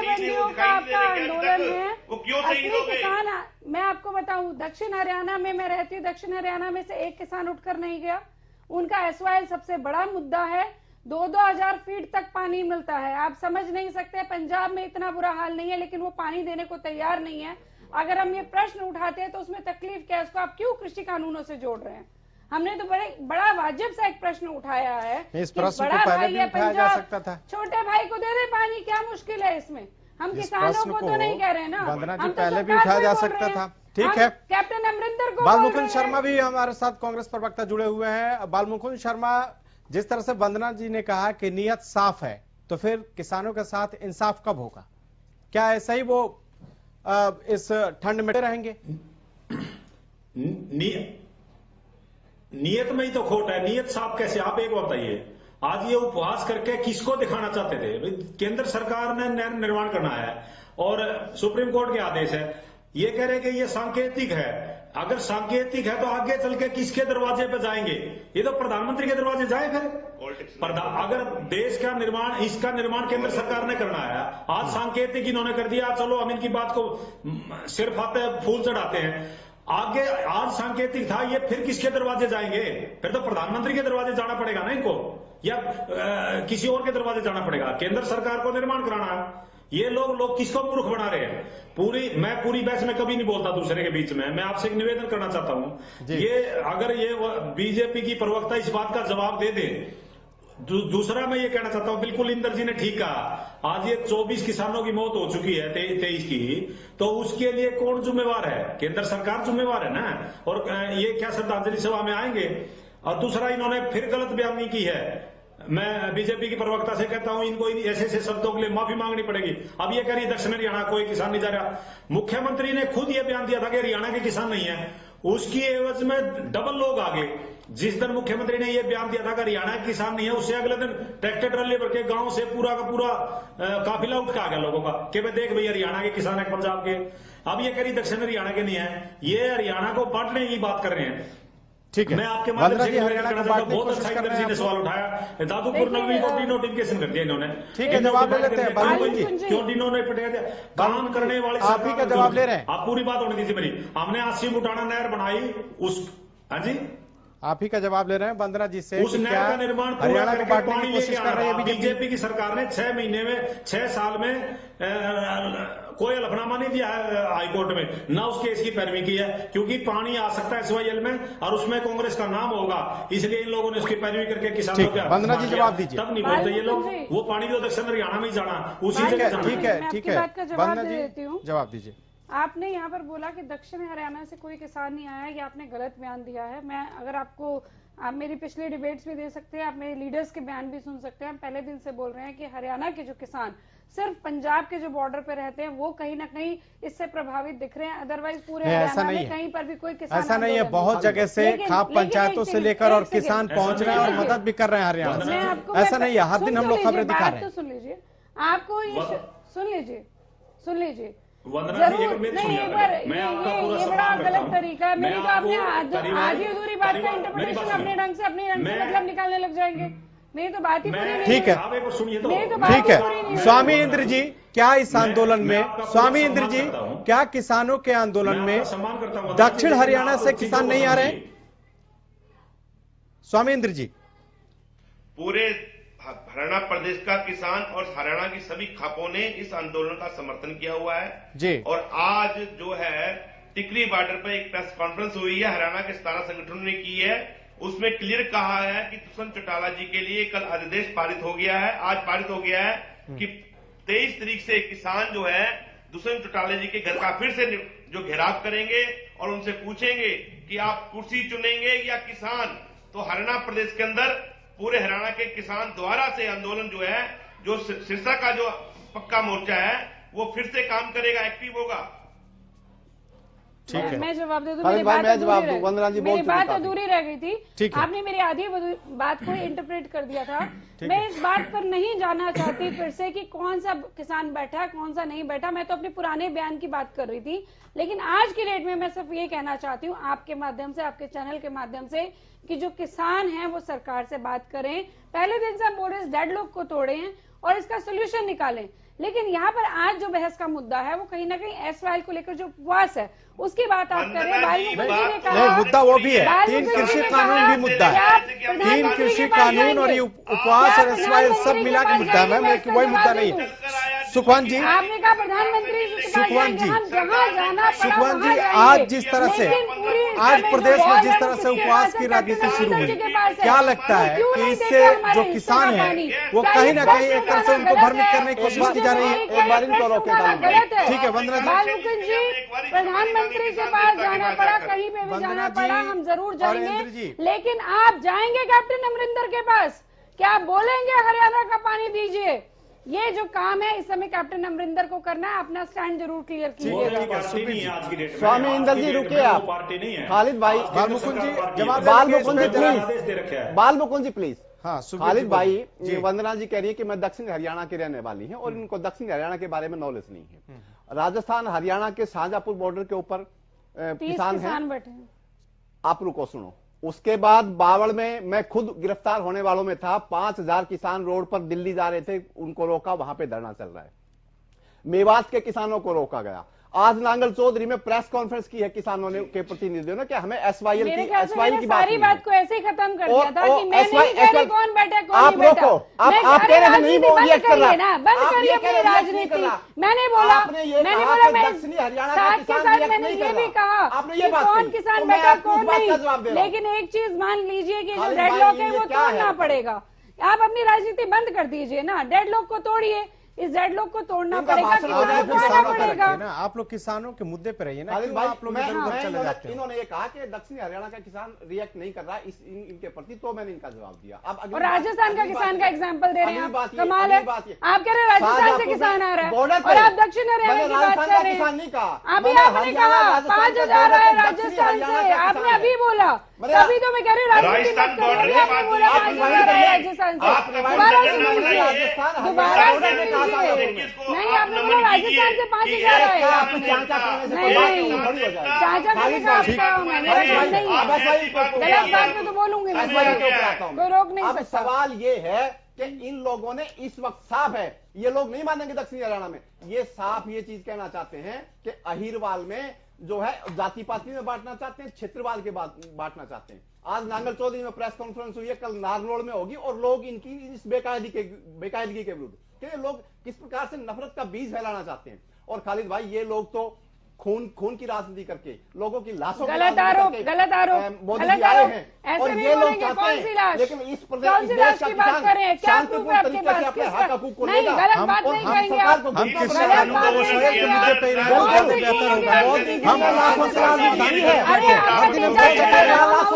का आपका आंदोलन है, वो क्यों शहीद हो गए? किसान, मैं आपको बताऊं, दक्षिण हरियाणा में मैं रहती हूँ, दक्षिण हरियाणा में से एक किसान उठकर नहीं गया। उनका एसवाईएल सबसे बड़ा मुद्दा है। 2-2 फीट तक पानी मिलता है। आप समझ नहीं सकते, पंजाब में इतना बुरा हाल नहीं है, लेकिन वो पानी देने को तैयार नहीं है। अगर हम ये प्रश्न उठाते हैं तो उसमें तकलीफ क्या है? उसको आप क्यों कृषि कानूनों से जोड़ रहे हैं? हमने तो बड़ा वाजिब सा एक प्रश्न उठाया है। इस प्रश्न को पहले भी उठाया जा सकता था। छोटे भाई को दे दे पानी, क्या मुश्किल है इसमें? हम किसानों को तो नहीं कह रहे ना, वंदना जी, हम तो पहले भी उठाया जा सकता था। ठीक है, कैप्टन अमरिंदर को बालमुकुंद शर्मा भी हमारे साथ कांग्रेस प्रवक्ता जुड़े हुए हैं। बालमुकुंद शर्मा, जिस तरह से वंदना जी ने कहा कि नियत साफ है, तो फिर किसानों के साथ इंसाफ कब होगा? क्या ऐसा ही वो इस ठंड में रहेंगे? नियत में ही तो खोट है। नियत साफ कैसे? आप एक बताइए, आज ये उपवास करके किसको दिखाना चाहते थे? केंद्र सरकार ने नहर निर्माण करना है और सुप्रीम कोर्ट के आदेश है। ये कह रहे कि ये सांकेतिक है। अगर सांकेतिक है तो आगे चल के किसके दरवाजे पे जाएंगे? ये तो प्रधानमंत्री के दरवाजे जाए फिर। अगर देश का निर्माण, इसका निर्माण केंद्र सरकार ने करना है, आज सांकेतिक इन्होंने कर दिया, चलो हम इनकी बात को सिर्फ आते फूल चढ़ाते हैं। आगे आज सांकेतिक था, ये फिर किसके दरवाजे जाएंगे? फिर तो प्रधानमंत्री के दरवाजे जाना पड़ेगा ना इनको, या किसी और के दरवाजे जाना पड़ेगा। केंद्र सरकार को निर्माण कराना है। ये लोग किसको मूर्ख बना रहे हैं? मैं पूरी बहस में कभी नहीं बोलता दूसरे के बीच में। मैं आपसे एक निवेदन करना चाहता हूं, ये अगर ये बीजेपी की प्रवक्ता इस बात का जवाब दे दे। दूसरा मैं ये कहना चाहता हूं, बिल्कुल इंदर जी ने ठीक कहा, आज ये 24 किसानों की मौत हो चुकी है, 23 की, तो उसके लिए कौन जिम्मेवार है? केंद्र सरकार जिम्मेवार है ना। और ये क्या श्रद्धांजलि सभा में आएंगे? और दूसरा, इन्होंने फिर गलत बयानी की है। मैं बीजेपी की प्रवक्ता से कहता हूं, इनको ऐसे ऐसे शब्दों के लिए माफी मांगनी पड़ेगी। अब ये कह रही दक्षिण हरियाणा कोई किसान नहीं जा रहा। मुख्यमंत्री ने खुद ये बयान दिया था कि हरियाणा के किसान नहीं है, उसकी एवज में डबल लोग आगे। जिस दिन मुख्यमंत्री ने यह बयान दिया था कि हरियाणा के किसान नहीं है, उससे अगले दिन ट्रैक्टर ट्रॉली भर के गांव से पूरा का पूरा काफिला उठ के आ गया लोगों का कि भाई देख भाई हरियाणा के किसान है पंजाब के। अब ये कह रही दक्षिण हरियाणा के नहीं है, ये हरियाणा को बांटने की बात कर रहे हैं। ठीक है, मैं आपके माध्यम से हरियाणा का बहुत अच्छा इंदर जी ने सवाल उठाया। दादूपुर नगरी को डिनोटिफिकेशन कर दिया इन्होंने। ठीक है, जवाब ले लेते हैं बालमुकुंद जी। क्यों डिनोटिफिकेशन? काम करने वाले आप ही का जवाब ले रहे हैं। आप पूरी बात होने दीजिए मेरी। हमने 80 मुटाना नहर बनाई, उस हाँ जी आप ही का जवाब ले रहे हैं वंदना जी से। उस नहर का निर्माण हरियाणा को बांटने की कोशिश कर रही है बीजेपी की सरकार ने। 6 महीने में 6 साल में कोई हलफनामा नहीं दिया है हाईकोर्ट में, ना उसके इसकी पैरवी की है, क्योंकि पानी आ सकता है एसवाईएल में और उसमें कांग्रेस का नाम होगा, इसलिए इन लोगों ने उसकी पैरवी करके किसानों को वंदना जी जवाब दीजिए। तब नहीं बोलते ये लोग, वो पानी जो दक्षिण हरियाणा में ही जाना, उसी जगह जाना। ठीक है, ठीक है, वंदना जी जवाब दीजिए। आपने यहाँ पर बोला कि दक्षिण हरियाणा से कोई किसान नहीं आया, ये आपने गलत बयान दिया है। मैं अगर आपको, आप मेरी पिछली डिबेट्स भी दे सकते हैं, आप मेरे लीडर्स के बयान भी सुन सकते हैं। हम पहले दिन से बोल रहे हैं कि हरियाणा के जो किसान सिर्फ पंजाब के जो बॉर्डर पे रहते हैं वो कहीं ना कहीं इससे प्रभावित दिख रहे हैं, अदरवाइज पूरे ऐसा हरियाणा नहीं में है, कहीं पर भी कोई किसान ऐसा नहीं है। बहुत जगह से खाप पंचायतों से लेकर और किसान पहुंच रहे हैं और मदद भी कर रहे हैं हरियाणा से। ऐसा नहीं है, हर दिन हम लोग खबरें दिखा रहे हैं। सुन लीजिए, आपको ये सुन लीजिए वंदना जी, जरूर नहीं, एक बार ये बड़ा गलत तरीका है। मेरी तो आपने आधी अधूरी बात का इंटरप्रिटेशन अपने ढंग से मतलब निकालने लग जाएंगे। मेरी तो बात ही पूरी नहीं। ठीक है, ठीक है। स्वामी इंद्र जी, क्या इस आंदोलन में, स्वामी इंद्र जी, क्या किसानों के आंदोलन में दक्षिण हरियाणा से किसान नहीं आ रहे? स्वामी इंद्र जी, पूरे हरियाणा प्रदेश का किसान और हरियाणा की सभी खापों ने इस आंदोलन का समर्थन किया हुआ है जी। और आज जो है टिकरी बॉर्डर पर एक प्रेस कॉन्फ्रेंस हुई है, हरियाणा के 17 संगठनों ने की है। उसमें क्लियर कहा है कि दुष्यंत चौटाला जी के लिए कल अध्यादेश पारित हो गया है, आज पारित हो गया है कि 23 तारीख से किसान जो है दुष्यंत चौटाला जी के घर का फिर से जो घेराव करेंगे और उनसे पूछेंगे कि आप कुर्सी चुनेंगे या किसान। तो हरियाणा प्रदेश के अंदर पूरे हरियाणा के किसान द्वारा से आंदोलन जो है, जो सिरसा का जो पक्का मोर्चा है, वो फिर से काम करेगा, एक्टिव होगा। ठीक है, मैं जवाब दे दूं। मेरी बात अधूरी रह गई थी। आपने मेरी आधी बात को इंटरप्रेट कर दिया था। मैं इस बात पर नहीं जानना चाहती फिर से कि कौन सा किसान बैठा, कौन सा नहीं बैठा। मैं तो अपने पुराने बयान की बात कर रही थी। लेकिन आज की डेट में मैं सिर्फ ये कहना चाहती हूँ आपके माध्यम से, आपके चैनल के माध्यम से, कि जो किसान हैं वो सरकार से बात करें। पहले दिन से आप बोल रहे हैं डेडलॉक को तोड़ें और इसका सोल्यूशन निकालें। लेकिन यहाँ पर आज जो बहस का मुद्दा है वो कहीं ना कहीं एसवाईएल को लेकर जो उपवास है उसकी बात आप कर रहे हैं। बालमुकुंद जी ने कहा मुद्दा वो भी है, 3 कृषि कानून भी मुद्दा है, 3 कृषि कानून और ये उपवास और एसवाईएल सब मिला के मुद्दा है। मैम वही मुद्दा नहीं है। सुखवंत जी, आपने कहा प्रधानमंत्री सुखवंत जी, आज जिस तरह से आज प्रदेश में जिस तरह से उपवास की राजनीति शुरू हुई, क्या लगता है कि इससे जो किसान है वो कहीं ना कहीं एक तरह से उनको भ्रमित करने की कोशिश की जा रही है? एक बार इनको रोके। ठीक है वंदना जी। बालमुकुंद जी, प्रधानमंत्री के पास जाना पड़ा, कहीं पे भी जाना पड़ा, हम जरूर जाएंगे। लेकिन आप जाएंगे कैप्टन अमरिंदर के पास, क्या आप बोलेंगे हरियाणा का पानी दीजिए? ये जो काम है इस समय कैप्टन अमरिंदर को करना है। अपना स्टैंड जरूर क्लियर कीजिएगा। स्वामी इंदर जी रुकिए आप। खालिद भाई, बालमुकुंद जी जवाब, बालमुकुंद जी प्लीज, बालमुकुंद जी प्लीज। हाँ खालिद भाई, वंदना जी कह रही है कि मैं दक्षिण हरियाणा की रहने वाली हैं और इनको दक्षिण हरियाणा के बारे में नॉलेज नहीं है। राजस्थान हरियाणा के शाहजहांपुर बॉर्डर के ऊपर किसान हैं। आप रुको, सुनो। उसके बाद बावड़ में मैं खुद गिरफ्तार होने वालों में था। 5000 किसान रोड पर दिल्ली जा रहे थे, उनको रोका, वहां पे धरना चल रहा है। मेवात के किसानों को रोका गया। आज नांगल चौधरी में प्रेस कॉन्फ्रेंस की है किसानों ने के प्रतिनिधियों ने कि हमें एसवाईएल की सारी बात को ऐसे ही खत्म कर दिया था कि मैं नहीं कह रही कौन बैठा कौन नहीं बैठा। आप कह रहे हैं नहीं रिएक्ट कर रहा, बंद करिए अपनी राजनीति। मैंने बोला साथ के साथ मैंने ये भी कहा कि कौन किसान बैठा कौन नहीं। लेकिन एक चीज मान लीजिए कि जो डेडलॉक है वो तोड़ना पड़ेगा। आप अपनी राजनीति बंद कर दीजिए ना, डेडलॉक को तोड़िए। इस डेडलॉक को तोड़ना पड़ेगा, ना आप लोग किसानों के मुद्दे पे रहिए ना, आप लोग इधर चले जाते हैं। इन्होंने ये कहा कि दक्षिण हरियाणा का किसान रिएक्ट नहीं कर रहा इनके प्रति, तो मैंने इनका जवाब दिया। अब और राजस्थान का किसान का एग्जांपल दे रहे हैं आप, कमाल है। आप कह रहे हैं राजस्थान से किसान आ रहा है और आप दक्षिण हरियाणा की बात कर रहे हैं। अभी आपने कहा 5000 आ रहा है राजस्थान से, आपने अभी बोला, तभी तो मैं कह रही हूँ राजनीति मत करिए। आपने बोला 5000 है राजस्थान से, दोबारा नहीं आपने बोला राजस्थान से 5000 आए। गलत बात में तो बोलूंगी मैं, कोई रोक नहीं सकता। सवाल ये है कि इन लोगों ने इस वक्त साफ है, ये लोग नहीं मानेंगे दक्षिणी हरियाणा में, ये साफ ये चीज कहना चाहते हैं कि अहिरवाल में जो है जाति पाति में बांटना चाहते हैं, क्षेत्रवाद के बांटना चाहते हैं। आज नांगल चौधरी में प्रेस कॉन्फ्रेंस हुई है, कल नारनौल में होगी और लोग इनकी इस बेकायदगी के विरुद्ध कि लोग किस प्रकार से नफरत का बीज फैलाना चाहते हैं। और खालिद भाई, ये लोग तो खून की राजनीति करके लोगों की लाशों गलत आरोप मोदी जी आए हैं और ये लोग चाहते हैं, लेकिन इस प्रदेश देश का किसान शांतिपूर्ण तरीके से अपने हक हकूक को लेगा। हम सरकार को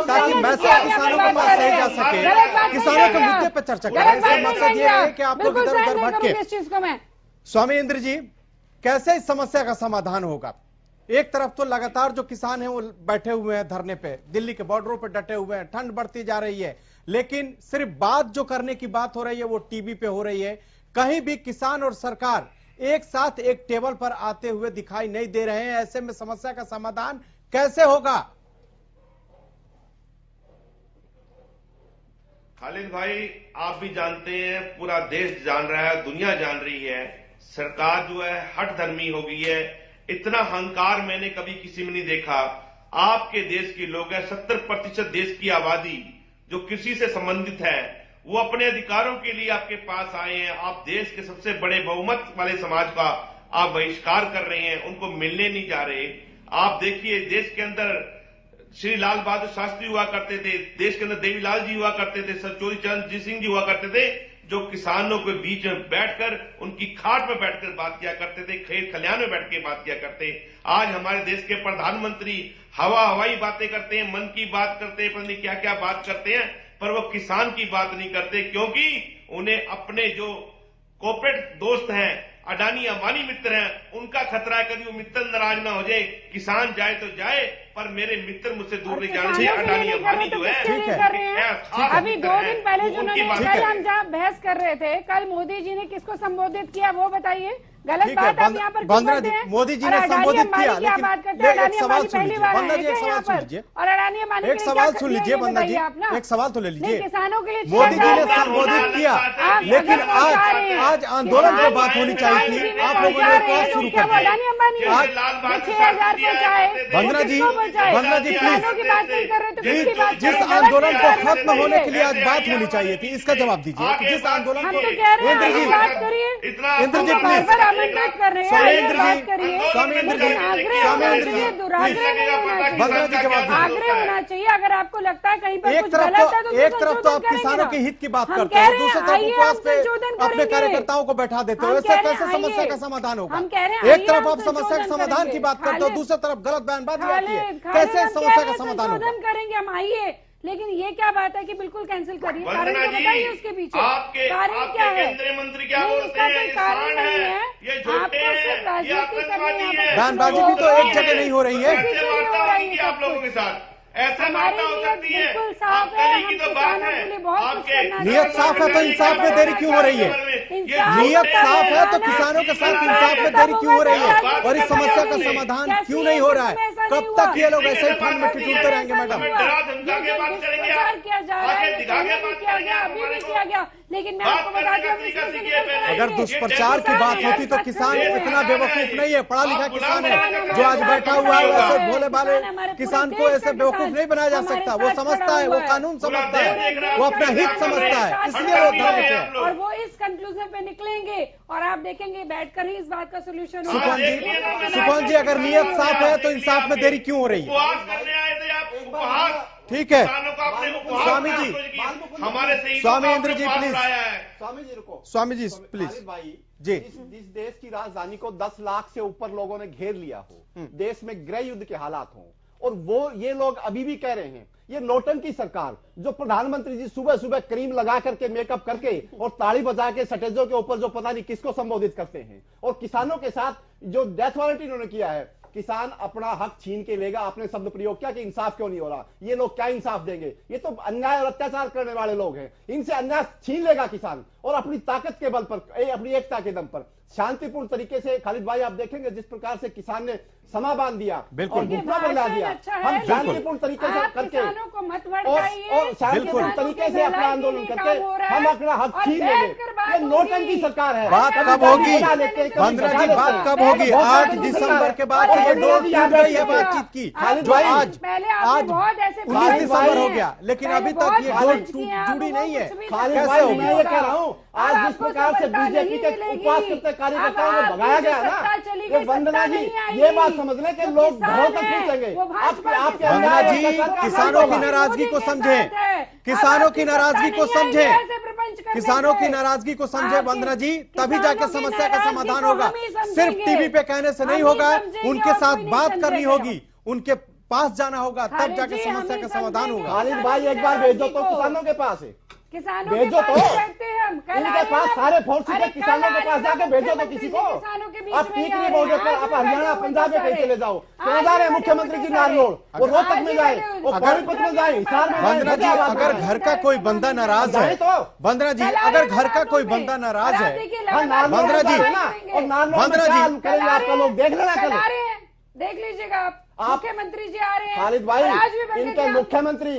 ताकि मैसेज किसानों के पास सही जा सके, किसानों के मुद्दे पर चर्चा करें। इसका मकसद ये है कि आप लोग इधर उधर भटके। इस चीज को मैं स्वामी इंद्र जी, कैसे इस समस्या का समाधान होगा? एक तरफ तो लगातार जो किसान हैं वो बैठे हुए हैं धरने पे, दिल्ली के बॉर्डरों पे डटे हुए हैं, ठंड बढ़ती जा रही है, लेकिन सिर्फ बात जो करने की बात हो रही है वो टीवी पे हो रही है। कहीं भी किसान और सरकार एक साथ एक टेबल पर आते हुए दिखाई नहीं दे रहे हैं। ऐसे में समस्या का समाधान कैसे होगा? खालिद भाई, आप भी जानते हैं, पूरा देश जान रहा है, दुनिया जान रही है, सरकार जो है हठधर्मी हो गई है। इतना अहंकार मैंने कभी किसी में नहीं देखा। आपके देश के लोग हैं, 70% देश की आबादी जो कृषि से संबंधित है, वो अपने अधिकारों के लिए आपके पास आए हैं। आप देश के सबसे बड़े बहुमत वाले समाज का आप बहिष्कार कर रहे हैं, उनको मिलने नहीं जा रहे। आप देखिए, देश के अंदर श्री लाल बहादुर शास्त्री हुआ करते थे, देश के अंदर देवीलाल जी हुआ करते थे, सर चौधरी चरणजीत सिंह जी हुआ करते थे, जो किसानों के बीच में बैठकर उनकी खाट में बैठकर बात किया करते थे, खेत खलिहान में बैठ के बात किया करते। आज हमारे देश के प्रधानमंत्री हवाई बातें करते हैं, मन की बात करते हैं, पता नहीं क्या क्या बात करते हैं, पर वो किसान की बात नहीं करते, क्योंकि उन्हें अपने जो कॉर्पोरेट दोस्त हैं, अडानी अंबानी मित्र हैं, उनका खतरा है कभी वो मित्र नाराज ना हो जाए। किसान जाए तो जाए, पर मेरे मित्र मुझसे दूर नहीं जाने चाहिए। अडानी अंबानी जो है, अभी 2 दिन पहले जो कल हम जहाँ बहस कर रहे थे, कल मोदी जी ने किसको संबोधित किया वो बताइए। गलत बात आप यहाँ पर क्यों करते हैं? मोदी जी ने संबोधित किया, लेकिन एक सवाल सुन लीजिए वंदना जी, एक सवाल सुन लीजिए और अडानी अंबानी एक सवाल सुन लीजिए वंदना जी, एक सवाल तो ले लीजिए। किसानों के लिए मोदी जी ने संबोधित किया, लेकिन आज आंदोलन पर बात होनी चाहिए थी। आप लोगों ने उपवास शुरू कर दिया। वंदना जी प्लीज, जिस आंदोलन को खत्म होने के लिए आज बात होनी चाहिए थी, इसका जवाब दीजिए। जिस आंदोलन को इंद्र जी प्लीज, आग्रह होना चाहिए। अगर आपको लगता है कहीं पर कुछ गलत है तो एक तरफ तो आप किसानों के हित की बात करते हैं, दूसरी तरफ उपवास पे अपने कार्यकर्ताओं को बैठा देते हो। ऐसे कैसे समस्या का समाधान होगा? एक तरफ आप समस्या के समाधान की बात करते हो, दूसरी तरफ गलत बयानबाजी आती है। कैसे समस्या का समाधान होगा? करेंगे हम, आइए, लेकिन ये क्या बात है कि बिल्कुल कैंसिल करिए? कारण तो बताइए उसके पीछे कारण क्या है? केंद्रीय मंत्री क्या बोलते हैं? ये कारण है, ये झूठे हैं, ये आतंकवादी है। बयानबाजी भी तो एक जगह नहीं हो रही है। वार्ता होगी क्या आप लोगों के साथ? ऐसा वार्ता हो सकती है? आप कल की तो बात है, आपके नियत साफ है तो इंसाफ में देरी क्यों हो रही है? नियत साफ है तो किसानों के साथ इंसाफ में देरी क्यों हो रही है? और इस समस्या का समाधान क्यों नहीं हो रहा है? कब तक ये लोग ऐसे ही फंड में टिकते रहेंगे? मैडम, लेकिन मैं आपको बता दूं, अगर दुष्प्रचार की बात होती तो किसान इतना बेवकूफ नहीं है, पढ़ा लिखा किसान है जो आज बैठा हुआ है। ऐसे भोले भाले किसान को ऐसे बेवकूफ नहीं बनाया जा सकता। वो समझता है, वो कानून समझता है, वो अपना हित समझता है, इसलिए वो धरने पे है। और वो इस कंक्लूजन पे निकलेंगे और आप देखेंगे बैठकर ही इस बात का सोल्यूशन होगा। सुखवंत जी, अगर नियत साफ है तो इंसाफ में देरी क्यों हो रही है? ठीक है स्वामी जी, हमारे स्वामी इंद्र जी प्लीज, स्वामी जी रुको, स्वामी जी प्लीज भाई जी। जिस देश की राजधानी को 10 लाख से ऊपर लोगों ने घेर लिया हो, देश में गृह युद्ध के हालात हों, और वो ये लोग अभी भी कह रहे हैं, ये नौटंकी सरकार जो प्रधानमंत्री जी सुबह सुबह क्रीम लगा करके मेकअप करके और ताली बजा के सटेजों के ऊपर जो पता नहीं किसको संबोधित करते हैं, और किसानों के साथ जो डेथ वारंट इन्होंने किया है, किसान अपना हक छीन के लेगा। आपने शब्द प्रयोग किया कि इंसाफ क्यों नहीं हो रहा, ये लोग क्या इंसाफ देंगे? ये तो अन्याय और अत्याचार करने वाले लोग हैं, इनसे अन्याय छीन लेगा किसान, और अपनी ताकत के बल पर, अपनी एकता के दम पर शांतिपूर्ण तरीके से। खालिद भाई, आप देखेंगे जिस प्रकार से किसान ने समा बांध दिया और घुटना पर ला दिया, हम शांतिपूर्ण तरीके से करके और शांतिपूर्ण तरीके से अपना आंदोलन करके हम अपना हक छीन लेंगे। ये नौटंकी सरकार है। बात कब होगी वंदना जी, बात कब होगी? 8 दिसंबर के बाद ये डोर टूट गई है बातचीत की, जो आज 19 दिसंबर हो गया, लेकिन अभी तक ये डोर जुड़ी नहीं है। कैसे होगी? मैं ये कह रहा हूँ, आज जिस प्रकार से बीजेपी के उपवास करते कार्यकर्ताओं को भगाया गया ना, ये वंदना जी ये बात समझ लें कि लोग घरों तक पहुंचेंगे। आपके वंदना जी, किसानों की नाराजगी को समझें, किसानों की नाराजगी को समझें, किसानों की नाराजगी को समझे वंदना जी, तभी जाके समस्या का समाधान होगा। सिर्फ टीवी पे कहने से नहीं होगा, उनके साथ बात करनी होगी, उनके पास जाना होगा, तब जाके समस्या का समाधान होगा। खालिद भाई, एक बार भेज दो तो किसानों के पास है। किसानों भेजो के तो पास करते हैं हम। कल इनके पास सारे फोर्सेस है, किसानों के पास जाके भेजो तो किसी को। आप ठीक नहीं बोल रहे, आप हरियाणा पंजाब में कहीं चले जाओ, क्यों जा रहे हैं मुख्यमंत्री जी नारनौल, वो रोहतक में जाए, वो पानीपत में जाए, हिसार में जाए। वंदना जी, अगर घर का कोई बंदा नाराज है, वंदना जी अगर घर का कोई बंदा नाराज है, वंदना जी, वंदना जी करेंगे आपका लोग देख लेना, कल देख लीजिएगा आप मुख्यमंत्री जी आ रहे हैं खालिद भाई, इनके मुख्यमंत्री,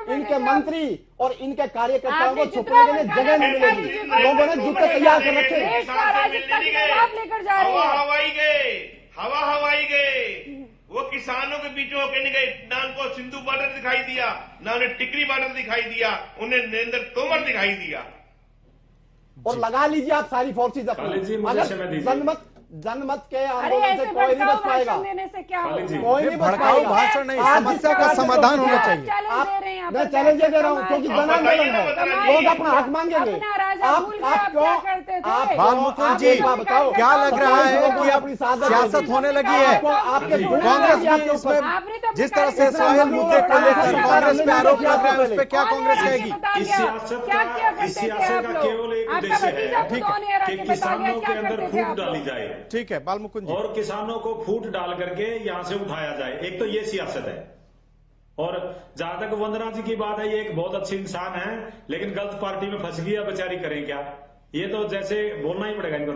इनके मंत्री और इनके कार्यकर्ताओं को छुपने के लिए जगह नहीं मिलेगी। लोगों ने जूते तैयार कर रखे। लेकर जा रहे हैं, हवा हवाई गए, वो किसानों के बीच होकर नहीं गए। ना उनको सिंधु बॉर्डर दिखाई दिया, ना उन्हें टिकरी बॉर्डर दिखाई दिया, उन्हें नरेंद्र तोमर दिखाई दिया। और लगा लीजिए आप सारी फोर्सेज अपनी, अगर जनमत के आंदोलन से कोई नहीं बच पाएगा, कोई नहीं बच पाएगा। भाषण नहीं, समस्या का समाधान होना चाहिए। मैं चैलेंज दे रहा हूँ, क्योंकि जन आंदोलन है, लोग अपना हक मांगेंगे। आप क्यों, आप बालमुकुंद जी, क्या लग रहा है कि अब सियासत होने लगी है? कांग्रेस भी उसमें जिस तरह से एसवाईएल मुद्दे को लेकर कांग्रेस पे आरोप लग रहा है, उस पर क्या कांग्रेस कहेगी? इस सियासत का केवल एक उद्देश्य है कि किसानों के अंदर फूट डाली जाए। ठीक है बालमुकुंद जी, और किसानों को फूट डाल करके यहां से उठाया जाए, एक तो ये सियासत है। और जहां तक वंदना जी की बात है, ये एक बहुत अच्छी इंसान है, लेकिन गलत पार्टी में फंस गई है, बेचारी करें क्या? ये तो जैसे बोलना ही पड़ेगा इनको।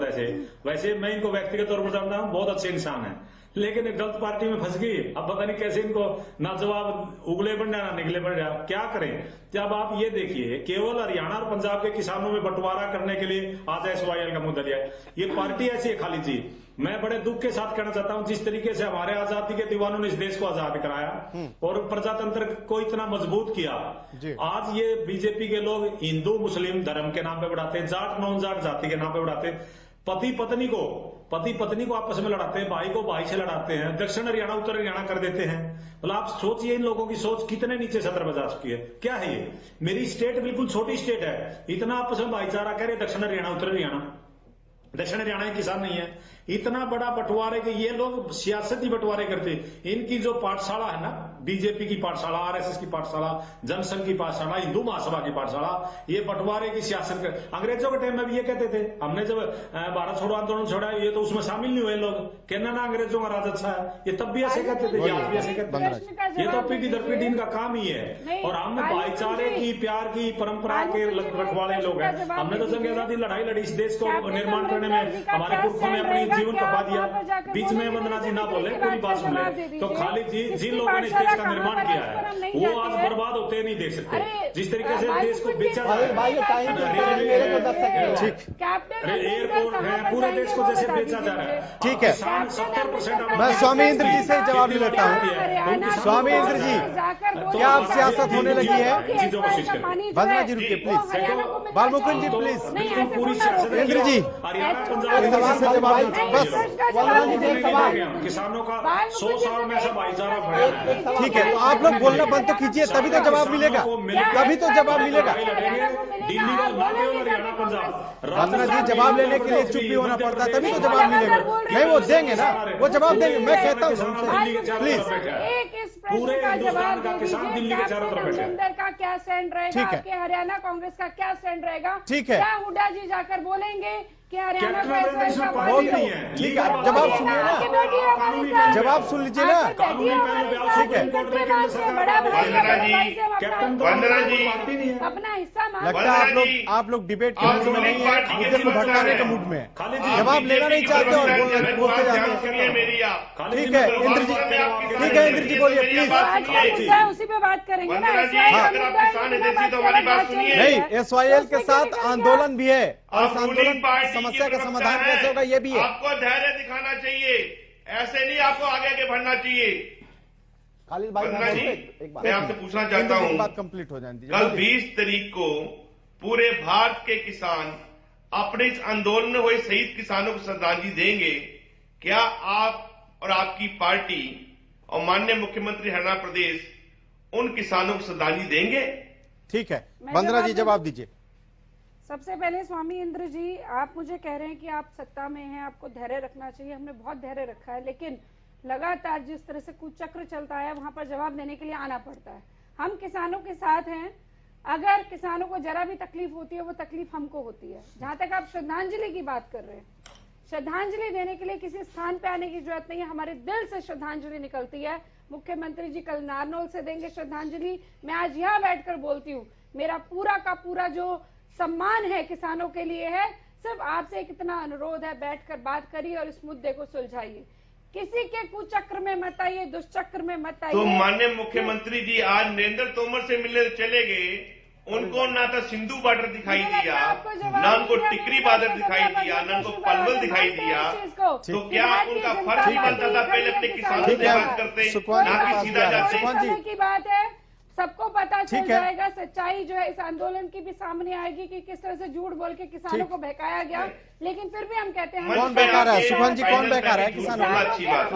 वैसे मैं इनको व्यक्तिगत तौर पर जानता हूं, बहुत अच्छे इंसान है, लेकिन गलत पार्टी में फंस गई। अब पता नहीं कैसे इनको ना जवाब उगले बन जाए ना निकले बन जाए, क्या करें? जब आप ये देखिए, केवल हरियाणा और पंजाब के किसानों में बंटवारा करने के लिए आज एसवाईएल का मुद्दा लिया है। ये पार्टी ऐसी है खालिद जी, मैं बड़े दुख के साथ कहना चाहता हूं, जिस तरीके से हमारे आजादी के दीवानों ने इस देश को आजाद कराया और प्रजातंत्र को इतना मजबूत किया, आज ये बीजेपी के लोग हिंदू मुस्लिम धर्म के नाम पे बढ़ाते, जाट नॉन जाट जाति के नाम पे बढ़ाते, पति पत्नी को आपस में लड़ाते हैं, भाई को भाई से लड़ाते हैं, दक्षिण हरियाणा उत्तर हरियाणा कर देते हैं। मतलब आप सोचिए इन लोगों की सोच कितने नीचे सतर बजा चुकी है। क्या है ये? मेरी स्टेट बिल्कुल छोटी स्टेट है, इतना आपस में भाईचारा कह रहे दक्षिण हरियाणा उत्तर हरियाणा, दक्षिण हरियाणा के किसान नहीं है। इतना बड़ा बंटवारे के ये लोग सियासती बंटवारे करते। इनकी जो पाठशाला है ना, बीजेपी की पाठशाला, आरएसएस की पाठशाला, जनसंघ की पाठशाला, हिंदू महासभा की पाठशाला, ये बंटवारे की सियासत कर। अंग्रेजों के टाइम में भी ये कहते थे, हमने जब भारत छोड़ो आंदोलन छोड़ा, ये तो उसमें शामिल नहीं हुए लोग, कहना ना अंग्रेजों का राज अच्छा है, ये तब भी ऐसे कहते थे, आज भी ऐसे कहते हैं। ये तो पीढ़ी दर पीढ़ी इनका काम ही है। और हम भाईचारे की, प्यार की परंपरा के रखवाले लोग हैं। हमने तो जंग आजादी लड़ाई लड़ी, इस देश को निर्माण करने में हमारे पुरखों ने अपनी जीवन खपा दिया। बीच में वंदना जी ना बोले, पूरी बात सुन ले। तो खालिद जी, जिन लोगों ने इस देश का निर्माण किया है, वो आज बर्बाद होते नहीं देख सकते। जिस तरीके से देश को बेचा जा रहा है, एयरपोर्ट है, पूरे देश को जैसे बेचा जा रहा है। ठीक है, 70% मैं स्वामी इंद्र जी से जवाब भी लेता हूँ। स्वामी इंद्र जी, क्या अब सियासत होने लगी है? वंदना जी रुकिए प्लीज, बालमुकुंद जी प्लीज, पूरी सियासत इंद्र जी, किसानों का 100 साल में ऐसा भाईचारा बढ़ा है। ठीक है, तो आप लोग बोलना बंद तो कीजिए, तभी तो जवाब मिलेगा, तभी तो जवाब मिलेगा। दिल्ली का ना केवल हरियाणा पंजाब। वंदना जी, जवाब लेने के लिए चुप भी होना पड़ता है, तभी तो जवाब मिलेगा। नहीं, वो देंगे ना, वो जवाब देंगे। मैं कहता हूँ प्लीज, पूरे हिंदुस्तान का किसान दिल्ली के चारों तरफ बैठे हैं। का क्या स्टैंड रहेगा, आपके हरियाणा कांग्रेस का क्या स्टैंड रहेगा? ठीक है, क्या हुड्डा जी जाकर बोलेंगे कि हरियाणा का नहीं है? ठीक है, जवाब सुनिए ना, जवाब सुन लीजिए ना। ठीक है, वंदना जी, अपना हिस्सा लगता है आप लोग डिबेट के मूड में नहीं है, मुद्दे को भटकाने के मूड में है, जवाब लेना नहीं चाहते और बोलते जाते हैं। ठीक है इंद्र जी, ठीक है इंद्र जी बोलिए प्लीज। उसी पे बात करेंगे ना। नहीं, एसवाईएल के साथ आंदोलन भी है और आंदोलन समस्या का समाधान कैसे होगा ये भी है। आपको धैर्य दिखाना चाहिए, ऐसे नहीं आपको आगे आगे बढ़ना चाहिए। खालिद भाई मैं आपसे पूछना चाहता हूं, बात कंप्लीट हो जाए। कल 20 तारीख को पूरे भारत के किसान अपने इस आंदोलन में हुए शहीद किसानों को श्रद्धांजलि देंगे। क्या आप और आपकी पार्टी और माननीय मुख्यमंत्री हरियाणा प्रदेश उन किसानों को श्रद्धांजलि देंगे? ठीक है, वंदना जी जवाब दीजिए। सबसे पहले स्वामी इंद्र जी, आप मुझे कह रहे हैं कि आप सत्ता में हैं, आपको धैर्य रखना चाहिए। हमने बहुत धैर्य रखा है, लेकिन लगातार जिस तरह से कुचक्र चलता है, वहां पर जवाब देने के लिए आना पड़ता है। हम किसानों के साथ हैं, अगर किसानों को जरा भी तकलीफ होती है वो तकलीफ हमको होती है। जहां तक आप श्रद्धांजलि की बात कर रहे हैं, श्रद्धांजलि देने के लिए किसी स्थान पे आने की जरूरत नहीं है, हमारे दिल से श्रद्धांजलि निकलती है। मुख्यमंत्री जी कल नारनौल से देंगे श्रद्धांजलि, मैं आज यहाँ बैठकर बोलती हूँ, मेरा पूरा का पूरा जो सम्मान है किसानों के लिए है। सिर्फ आपसे एक इतना अनुरोध है, बैठकर बात करिए और इस मुद्दे को सुलझाइए, किसी के कुचक्र में मत आइए, दुष्चक्र में मत आइए। तो माननीय मुख्यमंत्री जी आज नरेंद्र तोमर से मिलने चले गए, उनको ना तो सिंधु बॉर्डर दिखाई दिया, ना उनको टिकरी बॉर्डर दिखाई दिया, ना उनको पलवल दिखाई दिया। तो क्या उनका फर्ज नहीं बनता था पहले अपने किसानों से बात करते, ना कि सीधा जाते? की बात है, सबको पता चल जाएगा, सच्चाई जो है इस आंदोलन की भी सामने आएगी कि किस तरह से झूठ बोल के किसानों को बहकाया गया। लेकिन फिर भी हम कहते हैं कौन बहका रहा है? सुखन जी, कौन बहका रहा है किसानों को? अच्छी बात,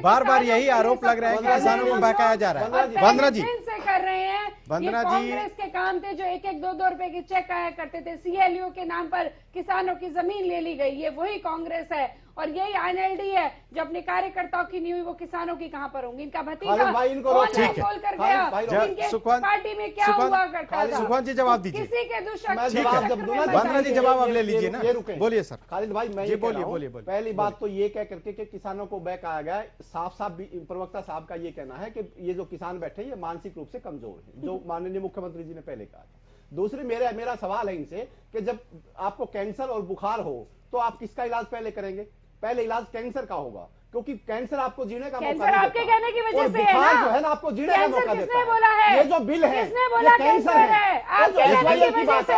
बार बार यही आरोप लग रहा है कि किसानों को बहकाया जा रहा है। वंदना जी से कर रहे हैं, वंदना जी, कांग्रेस के काम थे जो 1-1, 2-2 रुपए के चेक आया करते थे, सीएलयू के नाम पर किसानों की जमीन ले ली गई, ये वही कांग्रेस है। और यही आईएनएलडी है जो अपने कार्यकर्ताओं की नहीं हुई वो किसानों की कहाँ पर होंगी? इनका भतीजा खोल कर गया, इनके पार्टी में क्या हुआ करता था? सुखन जी जवाब दीजिए। किसी के दुष्चक्र वंदना जी जवाब अब ले लीजिए ना, बोलिए सर। खालिद भाई मैं बोलिए। पहली बात तो ये कह करके कि किसानों को बहकाया गया, साफ प्रवक्ता साहब का ये कहना है कि ये जो किसान बैठे ये मानसिक रूप से कमजोर है, जो माननीय मुख्यमंत्री जी ने पहले कहा था। दूसरी मेरा सवाल है इनसे कि जब आपको कैंसर और बुखार हो तो आप किसका इलाज पहले करेंगे? पहले इलाज कैंसर का होगा, क्योंकि कैंसर आपको जीने का मौका नहीं देता। आपके कहने की वजह से बुखार जो है ना आपको जीने का मौका देता है। ये जो बिल है किसने बोला कैंसर है? आपके कहने की वजह से,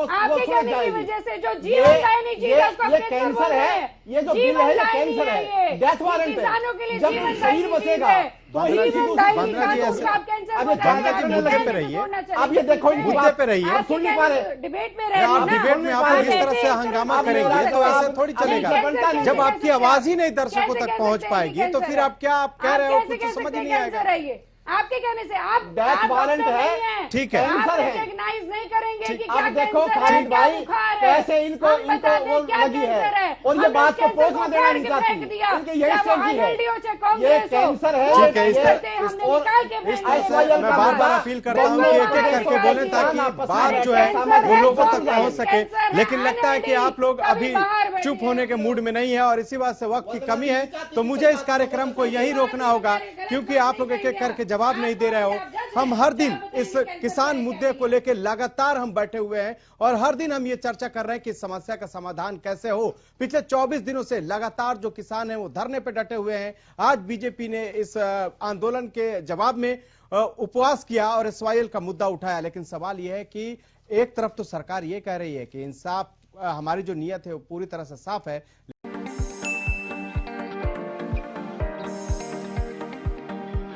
आपके कहने की वजह से जो जीवन दायिनी चीज है उसको ये कैंसर है, ये जो बिल है ये कैंसर है, डेथ वारंट है। किसानों के लिए जब शरीर बचेगा तो वंदना जी मुद्दे पे रहिए, अब ये देखो मुद्दे पे रहिए, आप सुन नहीं पा रहे, डिबेट में रहे, आप डिबेट में आप इस तरह से हंगामा करेंगे तो ऐसे थोड़ी चलेगा। जब आपकी आवाज ही नहीं दर्शकों तक पहुंच पाएगी तो फिर आप क्या आप कह रहे हो कुछ समझ नहीं आएगा। आपके कहने से आप डेथ वारंट है, ठीक है, कैंसर है, रिकॉग्नाइज नहीं करेंगे कि अब देखो खालिद भाई कैसे इनको वो लगी है और ये बात को पहुंचने देना नहीं चाहती, इनकी यही स्ट्रेटजी है, ये कैंसर है। ठीक है, मैं बार बार अपील करता हूँ कि एक एक करके बोले ताकि बात जो है वो लोगों तक पहुंच सके, लेकिन लगता है कि आप लोग अभी चुप होने के मूड में नहीं है और इसी बात से वक्त की कमी है। तो मुझे इस कार्यक्रम को यहीं रोकना होगा क्योंकि आप लोग एक एक करके जवाब नहीं दे रहे हो। हम हर दिन इस किसान मुद्दे को लेकर लगातार हम बैठे हुए हैं और हर दिन हम ये चर्चा कर रहे हैं कि इस समस्या का समाधान कैसे हो। पिछले 24 दिनों से लगातार जो किसान हैं वो धरने पे डटे हुए हैं। आज बीजेपी ने इस आंदोलन के जवाब में उपवास किया और एसवाईएल का मुद्दा उठाया, लेकिन सवाल यह है कि एक तरफ तो सरकार ये कह रही है कि इंसाफ, हमारी जो नीयत है वो पूरी तरह से साफ है।